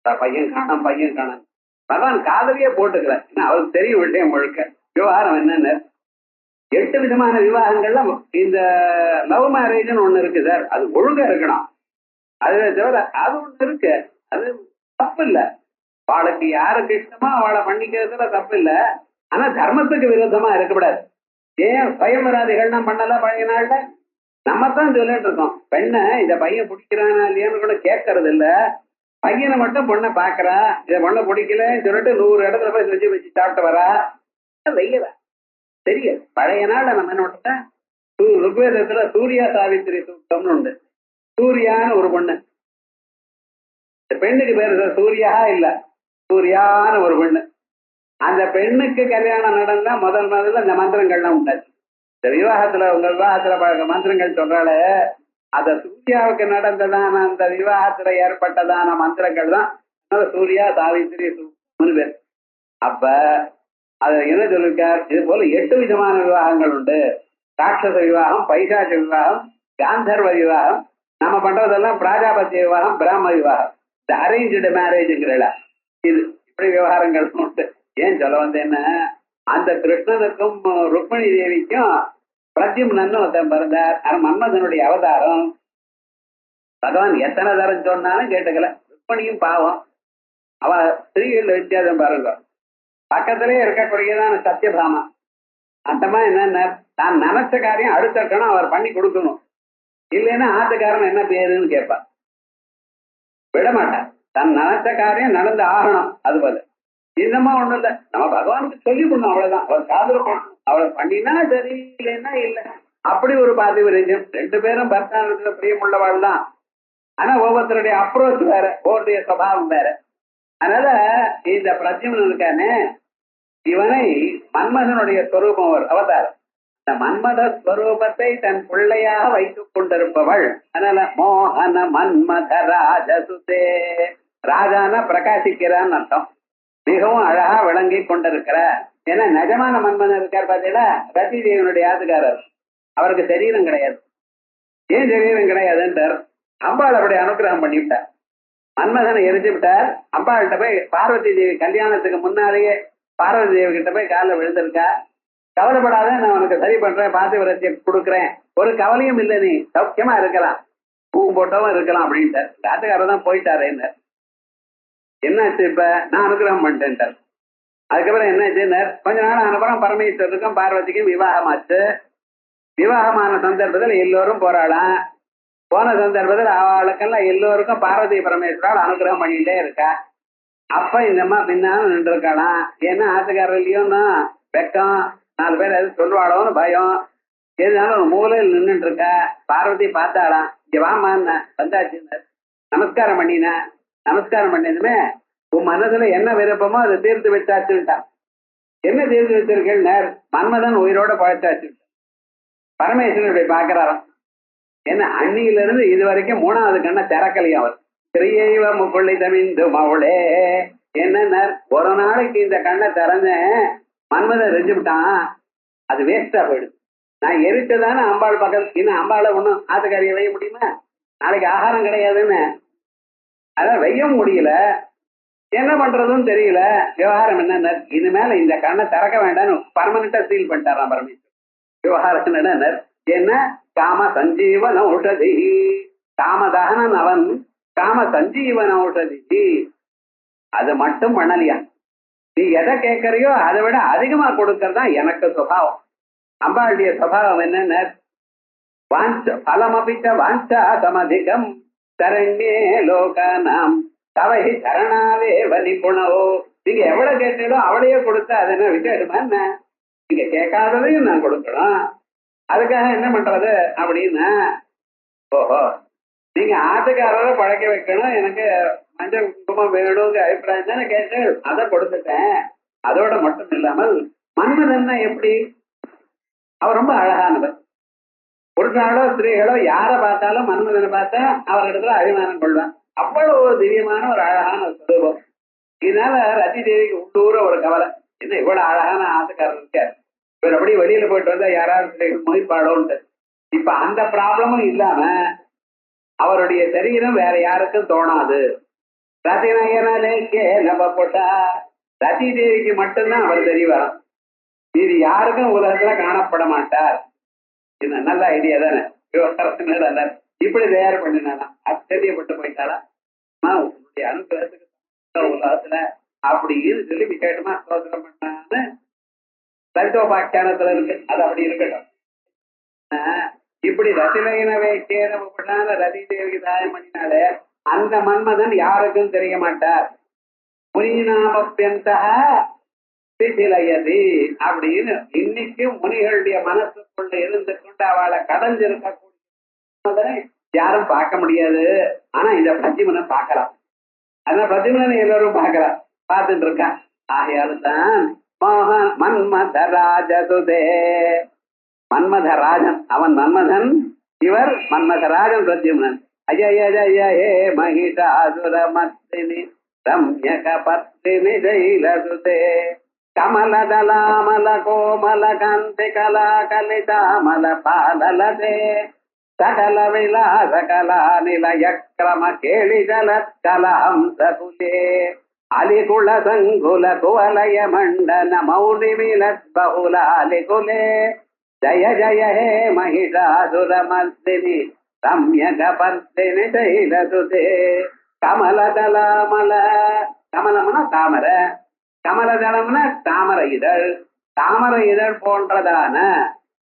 பையன் காணும் பையன் காணும். பகவான் காதலியே போட்டுக்கல, அவருக்கு தெரியும் விஷயம் முழுக்க. விவகாரம் என்னன்னு, 8 விதமான விவாகங்கள்ல இந்த லவ் மேரேஜ்னு ஒண்ணு இருக்கு சார், அது ஒழுங்கா இருக்கணும். அதுவே தவிர அது ஒண்ணு இருக்கு, அது தப்பு இல்ல. அவளுக்கு யாருக்கு இஷ்டமோ அவளை பண்ணிக்கிறதுல தப்பு இல்ல. ஆனா தர்மத்துக்கு விரோதமா இருக்கக்கூடாது. ஏன் பயமராதிகள்னா பண்ணல பழைய நாள்ல? நம்ம தான் சொல்லிட்டு இருக்கோம், பெண்ணை இந்த பையன் பிடிக்கிறானா இல்லையான்னு கூட கேட்கறது இல்ல. பையனை மட்டும் பொண்ணை பாக்குறா, இதை பொண்ணை பிடிக்கலன்னு சொல்லிட்டு 100 இடத்துல போய் செஞ்சு வச்சு சாப்பிட்டு வரா. வெய்யல தெரியாது. பழைய நாள்ல நம்ம என்ன பண்ணிட்டோம், ருக்வேதத்துல சூர்யா சாவித்திரி சூக்தம்னு உண்டு. சூர்யான்னு ஒரு பொண்ணு, பெண்ணுக்கு பேரு சூர்யா இல்ல, சூர்யான ஒரு பெண்ணு. அந்த பெண்ணுக்கு கல்யாணம் நடந்தா முதல்ல இந்த மந்திரங்கள்லாம் உண்டாச்சு. இந்த விவாகத்துல உங்க விவாகத்துல மந்திரங்கள் சொல்றால, அந்த சூர்யாவுக்கு நடந்ததான அந்த விவாகத்துல ஏற்பட்டதான மந்திரங்கள் தான் சூர்யா சாவித்திரி பேர். அப்ப அத என்ன சொல்லிருக்கார், இது போல 8 விதமான விவாகங்கள் உண்டு. ராட்சச விவாகம், பைசாச்ச விவாகம், காந்தர்வ விவாகம், நம்ம பண்றதெல்லாம் பிராஜாபத்திய விவாகம், பிராம விவாகம், இந்த அரேஞ்சு மேரேஜ்ங்கிறல, இது இப்படி விவகாரங்கள் உண்டு. ஏன் சொல்ல வந்தேன்னா, அந்த கிருஷ்ணனுக்கும் ருக்மிணி தேவிக்கும் பிரத்யும்னன்னு ஒருத்தன் பிறந்தார். ஆனா மன்மதனுடைய அவதாரம். பகவான் எத்தனை தரம் சொன்னாலும் கேட்டுக்கல. ருக்மிணியும் பாவம், அவ ஸ்திரீகள் வித்தியாசம் பாருங்க. பக்கத்திலே இருக்கக்கூடியதான சத்தியபாமா, அந்தமா என்ன, தான் நினைச்ச காரியம் அடுத்த கணம் அவர் பண்ணி கொடுக்கணும், இல்லைன்னா ஆத்துக்காரன் என்ன பேருன்னு கேட்பார். விடமாட்டார், தன் நினைச்ச காரியம் நடந்து ஆகணும். அது போல இன்னமா ஒண்ணும் இல்ல, நம்ம பகவானுக்கு சொல்லி கொடுக்கணும், அவ்வளவுதான். அவர் காதல பண்ணணும், அவளை பண்ணினா சரி, இல்லைன்னா இல்லை. அப்படி ஒரு பாதிவிரேஜம். 2 பேரும் பர்த்தானத்துல பிரியமுள்ளவாள் தான். ஆனா ஒவ்வொருத்தருடைய அப்ரோச் வேற, ஒவ்வொருடைய சுபாவம் வேற. அதனால இந்த பிரத்யும்னன் இருக்கானே, இவனை மன்மதனுடைய ஸ்வரூபம் அவதாரம். இந்த மன்மத ஸ்வரூபத்தை தன் பிள்ளையாக வைத்துக் கொண்டிருப்பவள். அதனால மோகன மன்மத ராஜசுதே, ராஜான பிரகாசிக்கிறான்னு அர்த்தம். மிகவும் அழகா விளங்கி கொண்டிருக்கிற. ஏன்னா நிஜமான மன்மதன் இருக்கார் பார்த்தீங்களா, ரதி தேவனுடைய ஆத்துக்காரர். அவருக்கு சரீரம் கிடையாது. ஏன் சரீரம் கிடையாதுன்றார், அம்பாள் அப்படி அனுகிரகம் பண்ணிவிட்டார். மன்மதனை எரிச்சு விட்டார். அம்பாள்கிட்ட போய் பார்வதி தேவி கல்யாணத்துக்கு முன்னாலேயே பார்வதி தேவி கிட்ட போய் காலில் விழுந்திருக்கா. கவலைப்படாத, நான் உனக்கு சரி பண்றேன், பாத்திரத்தை கொடுக்குறேன், ஒரு கவலையும் இல்லை, நீ சௌக்கியமா இருக்கலாம், பூ போட்டவும் இருக்கலாம் அப்படின்ட்டு. ராஜகாரர் தான் போயிட்டாரு. என்னாச்சு? இப்ப நான் அனுகிரகம் பண்ணிட்டேன். அதுக்கப்புறம் என்னாச்சு? கொஞ்ச நாள் அனுப்புறம் பரமேஸ்வரருக்கும் பார்வதிக்கும் விவாகமாச்சு. விவாகமான சந்தர்ப்பத்தில் எல்லோரும் போராடலாம். போன சந்தர்ப்பத்தில் அவளுக்கெல்லாம் எல்லோருக்கும் பார்வதி பரமேஸ்வரால் அனுகிரகம் பண்ணிட்டே இருக்கா. அப்ப இந்த அம்மா பின்னாலும் நின்று இருக்கலாம். ஏன்னா ஆத்துக்காரர்லயும்னா வெக்கம், 4 பேர் எது சொல்லுவாளோன்னு பயம். எதுனாலும் ஒரு மூலையில் நின்றுட்டு இருக்கா. பார்வதி பார்த்தாலாம். இங்க வாமான்னு வந்தாச்சு. நமஸ்காரம் பண்ணினா. நமஸ்காரம் பண்ணதுமே உன் மனசுல என்ன விருப்பமோ அதை தீர்த்து வச்சாச்சுட்டான். என்ன தீர்த்து வச்சிருக்கேன்? மன்மதன் உயிரோட பழச்சாச்சு. பரமேஸ்வரன் இப்படி பாக்குறாராம். என்ன அன்னியில இருந்து இது வரைக்கும் 3வது கண்ணை திறக்கலையும் அவர். திரையைவ முக்குள்ளி தமிந்து மவுளே. என்ன ஒரு நாளைக்கு இந்த கண்ணை திறந்தேன், மன்மதன் ரெஞ்சு விட்டான், அது வேஸ்டா போயிடுது. நான் எரிச்சதானே அம்பாள் பக்கத்து. இன்னும் அம்பாளை ஒண்ணும் ஆத்துக்காரியை வைய முடியுமா? நாளைக்கு ஆகாரம் கிடையாதுன்னு அதான் வைய முடியல. என்ன பண்றதுன்னு தெரியல. விவகாரம் என்ன? இனிமேல இந்த கண்ணை திறக்க வேண்டாம்னு பர்மனண்டா சீல் பண்ணிட்டாராம் பரமேஸ்வரன். விவகாரம் என்ன? என்ன காம சஞ்சீவன ஔஷதி. காமதகனன் அவன், காம சஞ்சீவன ஔஷதி. அது மட்டும் பண்ணலையா? நீ எதை கேட்கறியோ அதை விட அதிகமா கொடுக்கறதா எனக்கு சுபாவம். அம்பாளுடைய சுபாவம் என்னன்னு? வாஞ்ச பலமபிச்ச வாஞ்சா சமதிகம் சரண்யே லோகானாம் தவை சரணாவே வலிப்புணவோ. நீங்க எவ்வளவு கேட்டீங்களோ அவளையே கொடுத்தா அது என்ன விட்டுடுமா என்ன? நீங்க கேட்காததையும் நான் கொடுக்கணும். அதுக்காக என்ன பண்றது அப்படின்னா, ஓஹோ நீங்க ஆட்டுக்காரரை பழக்க வைக்கணும், எனக்கு மஞ்சள் குங்குமம் வேணுங்கிற அபிப்பிராயம் தானே கேட்டு அதை கொடுத்துட்டேன். அதோட மட்டும் இல்லாமல் மன்மதன்னா எப்படி? அவர் ரொம்ப அழகானவர். புருஷாலோ ஸ்திரீகளோ யாரை பார்த்தாலும் மன்மதனை பார்த்தா அவரிடத்துல அபிமானம் கொள்வான். அவ்வளவு ஒரு திவ்யமான ஒரு அழகான சுரூபம். இதனால ரதி தேவிக்கு உள்ளூர ஒரு கவலை, என்ன இவ்வளவு அழகான ஆட்டுக்காரர் இருக்காரு, இவர் அப்படி வெளியில போயிட்டு வந்தா யாராவது மொழிப்பாடோன்ட்டு. இப்ப அந்த ப்ராப்ளமும் இல்லாம அவருடைய சரீரம் வேற யாருக்கும் தோணாது. ரதிநயனலேக்கே நம்ம போட்டா ரதி தேவிக்கு மட்டும்தான் அவர் தெரியவார். இது யாருக்கும் உலகத்துல காணப்பட மாட்டார். இது நல்ல ஐடியா தானே? இப்படி தயார் பண்ணினானா? ஆச்சரியப்பட்டு போயிட்டாரா? உன்னுடைய அனுகிரகத்துக்கு உலகத்துல அப்படின்னு சொல்லி விசேஷமா ஸ்தோத்திரம் பண்ணான்னு சரித்தோபாக்கியானத்துல இருக்கு. அது அப்படி இருக்கட்டும். இப்படி ரதிநயனவே கேரமான ரதி தேவிக்கு தாயம் பண்ணினாலே அந்த மன்மதன் யாருக்கும் தெரிய மாட்டார். முனிநாமப்பியந்தக சிசிலயதி அப்படின்னு இன்னைக்கு முனிகளுடைய மனசுக்குள்ள இருந்து கொண்டு அவளை கடைஞ்சிருக்க யாரும் பார்க்க முடியாது. ஆனா இந்த பிரதிமனை பார்க்கலாம். ஆனா பிரதிமனை எல்லாரும் பார்க்கலாம், பார்த்துட்டு இருக்கா. ஆகையால்தான் மன்மதராஜசுதே, மன்மதராஜன் அவன் மன்மதன், இவர் மன்மதராஜன் பிரத்யும்னன். அஜய ஜய ஹே மகிஷாசுரமர்த்தினி ரம்யக பத்ரினி ஜைலசுதே கமலதலாமல கோமல காந்தி கலா கலிதாமல பாலலதே சகல விலாச கலா நிலய கிரம கேளிதல கலஹம்சகுலே அலிகுல சங்குல குவலய மண்டன மௌலி விலத் பகுலாலிகுலே ஜய ஜய ஹே மகிஷாசுரமர்த்தினி ரம்யக பத்ரினி ஜைலசுதே கமலதலாமல. கமலம்னா தாமரை, கமலதளம்னா தாமரை இதழ். தாமரை இதழ் போன்றதான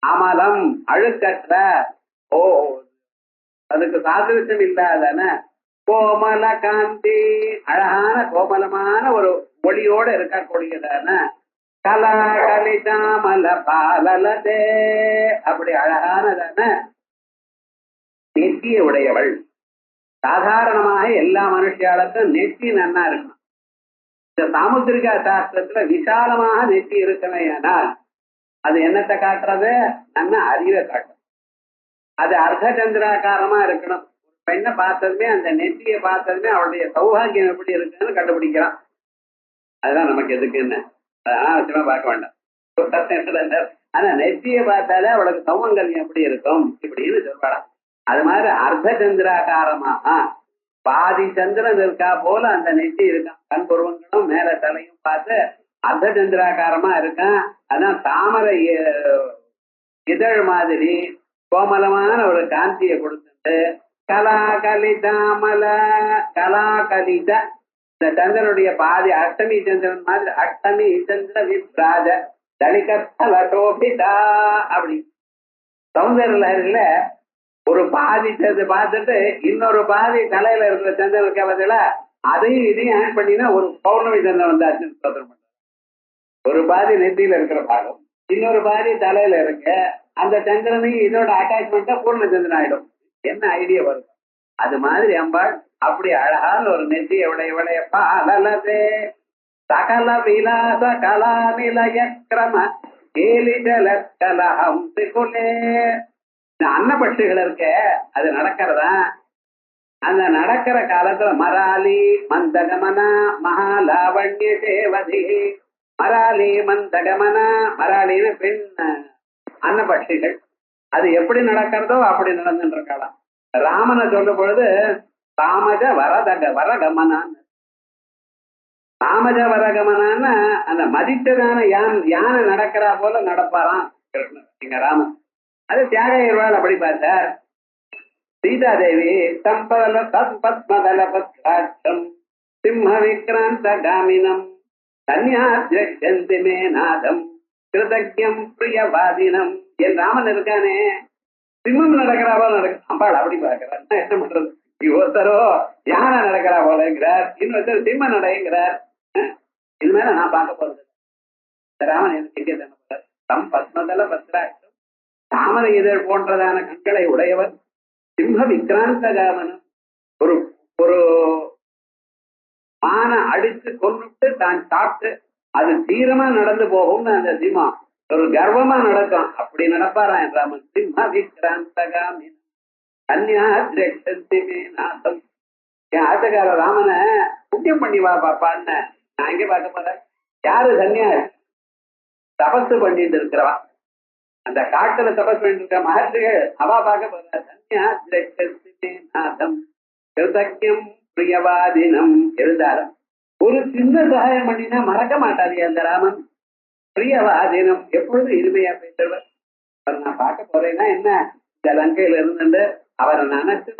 அமலம் அழுக்கற்ற, ஓ அதுக்கு சாதிருஷ்யம் இல்லாதான கோமல காந்தி அழகான கோமலமான ஒரு ஒளியோட இருக்கக்கூடியதான கலா கலிதாமல பாலலதே அப்படி அழகானதான நெற்றிய உடையவள். சாதாரணமாக எல்லா மனுஷியாளுக்கும் நெற்றி நன்னா இருக்கணும். இந்த சாமுத்திரிகா சாஸ்திரத்துல விசாலமாக நெற்றி இருக்கணையானால் அது என்னத்தை காட்டுறது? நன்னா அறிவை காட்டும். அது அர்த்த சந்திராகாரமா இருக்கணும். பெண்ணை பார்த்ததுமே அந்த நெற்றியை பார்த்ததுமே அவளுடைய சௌபாகியம் எப்படி இருக்குன்னு கண்டுபிடிக்கிறான். அதுதான் நமக்கு எதுக்குன்னு அவசியமா பார்க்க வேண்டாம். ஆனா நெற்றியை பார்த்தாலே அவளுக்கு சௌமங்கல்யம் எப்படி இருக்கும் இப்படின்னு சொல்றாளாம். அது மாதிரி அர்த்த சந்திராகாரமாக பாதி சந்திரன் இருக்கா போல அந்த நெற்றி இருக்கான். கண் புருவங்களும் மேல தலையும் பார்த்து அர்த்த சந்திராகாரமா இருக்கான். அதான் தாமரை இதழ் மாதிரி கோமலமான ஒரு காந்தியை கொடுத்துட்டு கலாகலிதாமல கலாகலித இந்த சந்திரனுடைய பாதி அஷ்டமி சந்திரன் மாதிரி அஷ்டமி சந்திர விப்ராஜ தலிகோபிதா அப்படி சௌந்தர்ய லஹரியில ஒரு பாதி சேர்ந்து பார்த்துட்டு இன்னொரு பாதி தலையில இருக்கிற சந்திரன் இருக்க பதில அதையும் இதையும் ஆட் பண்ணினா ஒரு பௌர்ணமி சந்திரன் வந்தாச்சுன்னு சோதனை பண்றாங்க. ஒரு பாதி நெத்தியில இருக்கிற பாகம் இன்னொரு பாதி தலையில இருக்கு. அந்த சந்திரனையும் இதோட அட்டாச்மெண்டா பூர்ண சந்திரன் ஆயிடும். என்ன ஐடியா வரும்? அது மாதிரி அம்பாள் அப்படி அழகான ஒரு நெத்தி எவ்வளவு பாலலதே சகல விலாச கலா நிலைய கிரம கலஹம் திகுலே. அன்னபட்சிகள் இருக்க அது நடக்கிறதா? அந்த நடக்கிற காலத்துல மராலி மந்தகமனா மகாலாவண்ய சேவதி மராலி மந்தகமனா மராலின்னு பெண் அன்னபட்சிகள் அது எப்படி நடக்கிறதோ அப்படி நடந்துட்டு இருக்கலாம். ராமனை சொல்லும் பொழுது தாமஜ வரகமனான்னு தாமஜ வரகமனான்னு அந்த மதித்ததான யானை நடக்கிறா போல நடப்பாராம் கிருஷ்ணன் எங்க ராமன். அது தியாகையர்வாள் அப்படி பார்த்தார். சீதாதேவி பத்மதல பத்ராட்சம் சிம்ம விக்ராந்த காமினம் கன்யாத்யந்தி மே நாதம் கிருதஜம் பிரியவாதினம். என் ராமன் இருக்கானே சிம்மம் நடக்கிறா போல அம்பாள் அப்படி பார்க்கிறார். என்ன பண்றது? ஒருத்தரோ யானை நடக்கிறா போலங்கிறார், இன்னொருத்தர் சிம்ம நடைங்கிறார். இது மேல நான் பார்க்க போறது ராமன் எனக்கு தம் பத்மதல பத்ராட்சம் தாமரை இதழ் போன்றதான கண்களை உடையவர் சிம்ம விக்ராந்த காமனம். ஒரு ஒரு மான அடித்து கொண்டுட்டு தான் சாப்பிட்டு அது தீரமா நடந்து போகும்னு அந்த சிம்மம் ஒரு கர்வமா நடக்கும். அப்படி நடப்பாராம் என் ராமன். சிம்ம விக்ராந்த காமினம் கன்யாத்யந்தி என் ஆட்டக்கார ராமனை புண்ணியம் பண்ணி வா பாப்பான்னு நான் எங்க பார்க்க போறேன். யாரு கன்யா தபசு பண்ணிட்டு இருக்கிறவா, அந்த காட்டுல தபஸ் பண்ணிட்டு இருக்கிற மகர்ஷிகள் அவா பார்க்க போற. கன்யாத்யந்தி கிருதஜம் பிரியவாதினம் இருந்தாலும் ஒரு சின்ன சகாயம் பண்ணினா மறக்க மாட்டாது அந்த ராமன். பிரியவாதினம் எப்பொழுதும் இனிமையா பேசுறவர். நான் பார்க்க போறேன்னா என்ன, இந்த லங்கையில இருந்து அவரை நினைச்சு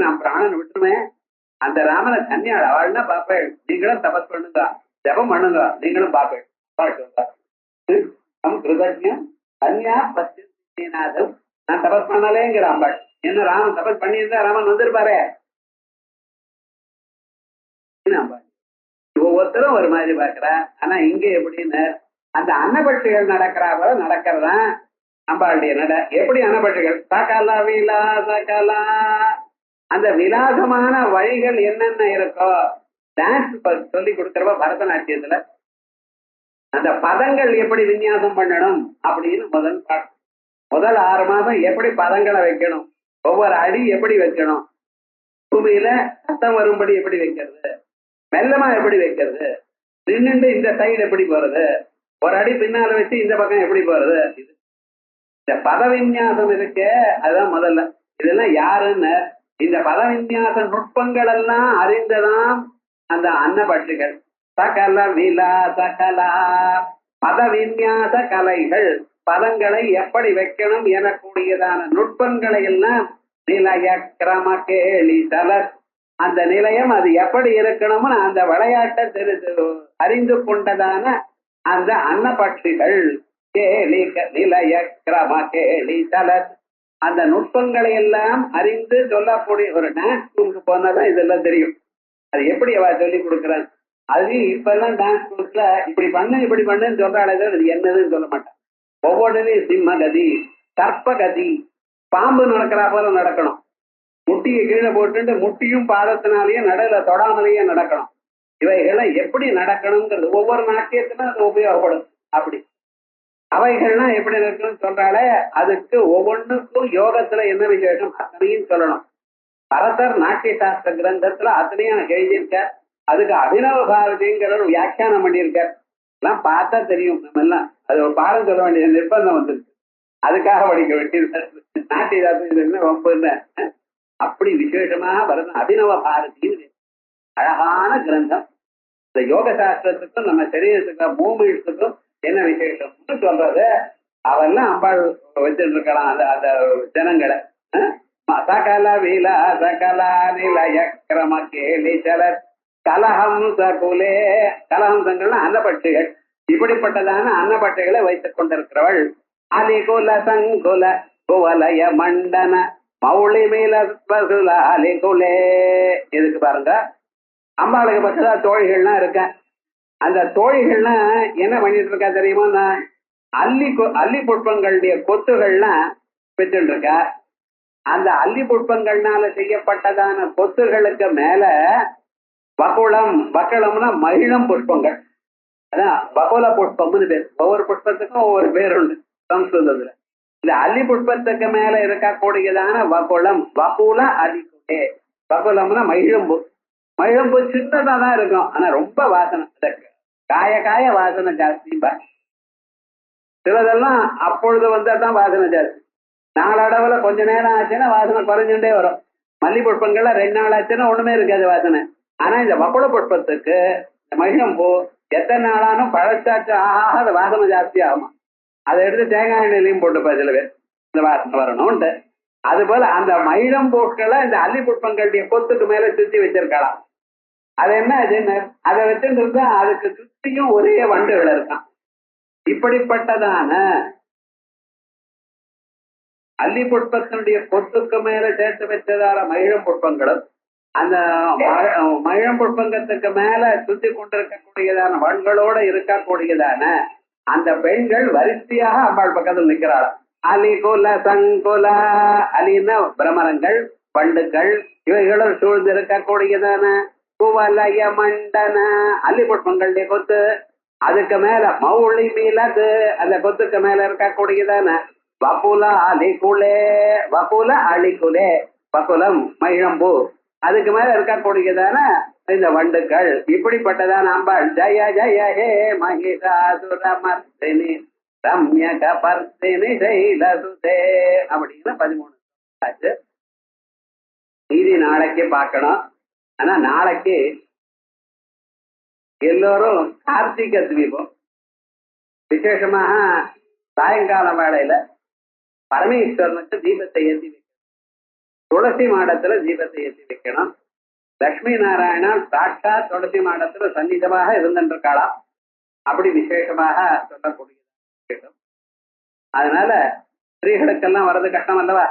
நான் பிராணனை விட்டுருவேன். அந்த ராமனை கன்யாள் அவள்னா பாப்பேள். நீங்களும் தபஸ் பண்ணுங்க, ஜபம் பண்ணுங்க, நீங்களும் பாப்பேள். கிருதஜம் கன்யா பத்திநாதம் நான் தபஸ் பண்ணலேங்கிற அம்பாள். என்ன ராமன் தபஸ் பண்ணியிருந்தா ராமன் வந்திருப்பாரு. ஒவ்வொருத்தரும் ஒரு மாதிரி பார்க்கிறா. ஆனா இங்க எப்படின்னு அந்த அன்னபட்சிகள் நடக்கிறா போல நடக்கிறதா அம்பாளுடைய நட. எப்படி அன்னபட்சிகள் சகல விலாசகலா அந்த விலாசமான வழிகள் என்னென்ன இருக்கோ டான்ஸ் சொல்லி கொடுக்கிறவ பரதநாட்டியத்துல அந்த பதங்கள் எப்படி விநியாசம் பண்ணணும் அப்படின்னு முதல் 6 மாதம் எப்படி பதங்களை வைக்கணும், ஒவ்வொரு அடி எப்படி வைக்கணும், பூமியில சத்தம் வரும்படி எப்படி வைக்கிறது, மெல்லமா எப்படி வைக்கிறது, நின்னுண்டு இந்த சைடு எப்படி போறது, ஒரு அடி பின்னால வச்சு இந்த பக்கம் எப்படி போறது. இந்த பத விநியாசம் இருக்கே அதுதான் முதல்ல. இதெல்லாம் யாருன்னு இந்த பத விநியாச நுட்பங்கள் எல்லாம் அறிந்ததாம் அந்த அன்னபட்சிகள். சகல விலாசகலா பத விநியாச கலைகள் பதங்களை எப்படி வைக்கணும் எனக்கூடியதான நுட்பங்களை எல்லாம் நிலைய கிரம கேலி தலர் அந்த நிலையம் அது எப்படி இருக்கணும்னு அந்த விளையாட்டை அறிந்து கொண்டதான அந்த அன்னபட்சிகள் கேலி நிலைய கிரம கேலி தலர் அந்த நுட்பங்களை எல்லாம் அறிந்து சொல்லக்கூடிய ஒரு டான்ஸ் ஸ்கூலுக்கு போனாதான் இதெல்லாம் தெரியும். அது எப்படி அவ சொல்லி கொடுக்குறான். அது இப்ப எல்லாம் டான்ஸ் ஸ்கூல்ஸ்ல இப்படி பண்ணுன்னு சொல்றாள். அது என்னதுன்னு சொல்ல மாட்டான். ஒவ்வொன்றுலையும் சிம்ம கதி, சர்ப்ப கதி, பாம்பு நடக்கிறா போல நடக்கணும். முட்டியை கீழே போட்டு முட்டியும் பாதத்தினாலேயே நடுல தொடாமலேயே நடக்கணும். இவைகள்லாம் எப்படி நடக்கணுங்கிறது ஒவ்வொரு நாட்டியத்திலும் அது உபயோகப்படும். அப்படி அவைகள்லாம் எப்படி நடக்கணும்னு சொல்றாலே அதுக்கு ஒவ்வொன்றுக்கும் யோகத்துல என்ன விசேஷம் அத்தனையும் சொல்லணும். பரதர் நாட்டிய சாஸ்திர கிரந்தத்துல அத்தனையும் எழுதியிருக்கார். அதுக்கு அபினவ பாரதிங்கிற ஒரு வியாக்கியானம் பண்ணியிருக்கார். எல்லாம் பார்த்தா தெரியும். நம்ம எல்லாம் அது ஒரு பாடம் சொல்ல வேண்டிய நிர்பந்தம் வந்துருக்கு. அதுக்காக படிக்க வேண்டியது நாட்டிய சாஸ்திரம் ரொம்ப அப்படி விசேஷமாக வருது அபினவ பாரதின்னு அழகான கிரந்தம். இந்த யோக சாஸ்திரத்துக்கும் நம்ம சரீரத்துக்கும் மூமெண்ட்ஸுக்கும் என்ன விசேஷம்னு சொல்றது. அவெல்லாம் அம்பாள் வச்சுட்டு இருக்கலாம் அந்த அந்த ஜனங்களை. சகல விலாச கலா நிலைய கிரம கேலி சல கலஹம்ச குலே. கலஹம்சங்கள்னா அன்னப்பட்சிகள். இப்படிப்பட்டதான அன்னப்பட்டைகளை வைத்துக் கொண்டிருக்கிறவள். அலிகுல சங்குல குவலய மண்டன மௌளி மேல அலிகுலே. எதுக்கு பாருங்க, அம்பாளுக்கு பக்கத்தா தோழிகள்லாம் இருக்க. அந்த தோழிகள்னா என்ன பண்ணிட்டு இருக்கா தெரியுமா? அல்லி புஷ்பங்களுடைய கொத்துகள்லாம் வச்சுட்டு இருக்கா. அந்த அல்லி புஷ்பங்கள்னால செய்யப்பட்டதான கொத்துகளுக்கு மேல பகுளம், பக்களம்னா மகிழம் புஷ்பங்கள். அதான் பகுல புஷ்பம்னு பேர். ஒவ்வொரு புஷ்பத்துக்கும் ஒவ்வொரு பேர் உண்டு சம்ஸ்கிருதத்துல. இந்த அல்லி புஷ்பத்துக்கு மேல இருக்கக்கூடியதான வகுளம், வகுல அலிகுலே. வகுலம்னா மகிழம்பு. மகிழம்பு சின்னதா தான் இருக்கும், ஆனா ரொம்ப வாசனை. காய காய வாசனை ஜாஸ்திப்பா. சிலதெல்லாம் அப்பொழுது வந்தாதான் வாசனை ஜாஸ்தி. நாளடவுல கொஞ்ச நேரம் ஆச்சுன்னா வாசனை குறைஞ்சுட்டே வரும். மல்லி புஷ்பங்கள்லாம் 2 நாள் ஆச்சுன்னா ஒண்ணுமே இருக்காது வாசனை. ஆனா இந்த வகுள புஷ்பத்துக்கு மகிழம்பூ எத்தனை நாளானும் பழச்சாச்சு ஆகாத வாசனை ஜாஸ்தி ஆகுமா. அதை எடுத்து தேங்காய் எண்ணெயிலையும் போட்டுப்பா சில பேர், இந்த வாசனை வரணும்ட்டு. அது போல அந்த மகிழம்பூக்களை இந்த அல்லி புஷ்பங்களுடைய கொத்துக்கு மேல சுத்தி வச்சிருக்கலாம். அது என்ன ஆச்சுன்னு அதை வச்சுட்டு இருந்தா அதுக்கு சுத்தியும் ஒரே வண்டுகள் இருக்கான். இப்படிப்பட்டதான அல்லி புஷ்பத்தினுடைய கொத்துக்கு மேல சேர்த்து வச்சதால மகிழம் புஷ்பங்களும், அந்த மகிழம் புஷ்பங்கத்துக்கு மேல சுத்தி கொண்டிருக்கக்கூடியதான வண்களோட இருக்கக்கூடியதான அந்த பெண்கள் வரிசையாக அம்பாள் பக்கத்தில் நிற்கிறாள். அலிகுல சங்குல. அலின்னா பிரமரங்கள், வண்டுகள், இவைகளும் சூழ்ந்து இருக்கக்கூடியதான குவலய மண்டன அல்லி புஷ்பங்களுடைய கொத்து. அதுக்கு மேல மௌளி மீலது, அந்த கொத்துக்கு மேல இருக்கக்கூடியதான வகுல அலிகுலே. வகுல அலிகுலே, வகுலம் மகிழம்பூ. அதுக்கு மேல இருக்கக்கூடியதான இந்த வண்டுகள். இப்படிப்பட்டதான அம்பாள் ஜய ஜய ஹே மகிஷாசுரமர்த்தினி ரம்யக பர்த்தினி சைலசுதே அப்படின்னு 13 ஆச்சு. இது நாளைக்கு பார்க்கணும். ஆனா நாளைக்கு எல்லோரும் கார்த்திகை தீபம் விசேஷமாக சாயங்கால வேளையில பரமேஸ்வரனுக்கு தீபத்தை ஏற்றி வைக்கணும். துளசி மாடத்துல தீபத்தை ஏற்றி வைக்கணும். லட்சுமி நாராயணன் சாட்சா துளசி மாடத்துல சன்னிதமாக இருந்திருக்காளாம். அப்படி விசேஷமாக சொல்லக்கூடிய விஷயம். அதனால ஸ்திரீகளுக்கெல்லாம் வர்றது கஷ்டம் அல்லவா,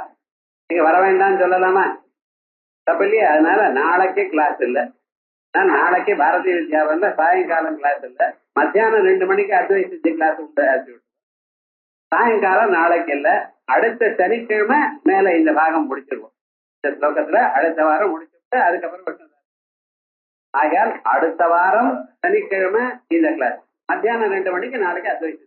நீங்க வர வேண்டாம்னு சொல்லலாமா? தப்பு இல்லையா? அதனால நாளைக்கு கிளாஸ் இல்லை. நாளைக்கு பாரதிய வித்யாவில் சாயங்காலம் கிளாஸ் இல்லை. மத்தியானம் 2 மணிக்கு அத்வைத கிளாஸ் உண்டு. சாயங்காலம் நாளைக்கு இல்லை. அடுத்த சனிக்கிழமை மேல இந்த பாகம் முடிச்சிருவோம். இந்த ஸ்லோகத்துல அடுத்த வாரம் முடிச்சுட்டு அதுக்கப்புறம் ஆகையால் அடுத்த வாரம் சனிக்கிழமை இந்த கிளாஸ் மத்தியானம் 2 மணிக்கு நாளைக்கு அத்வைத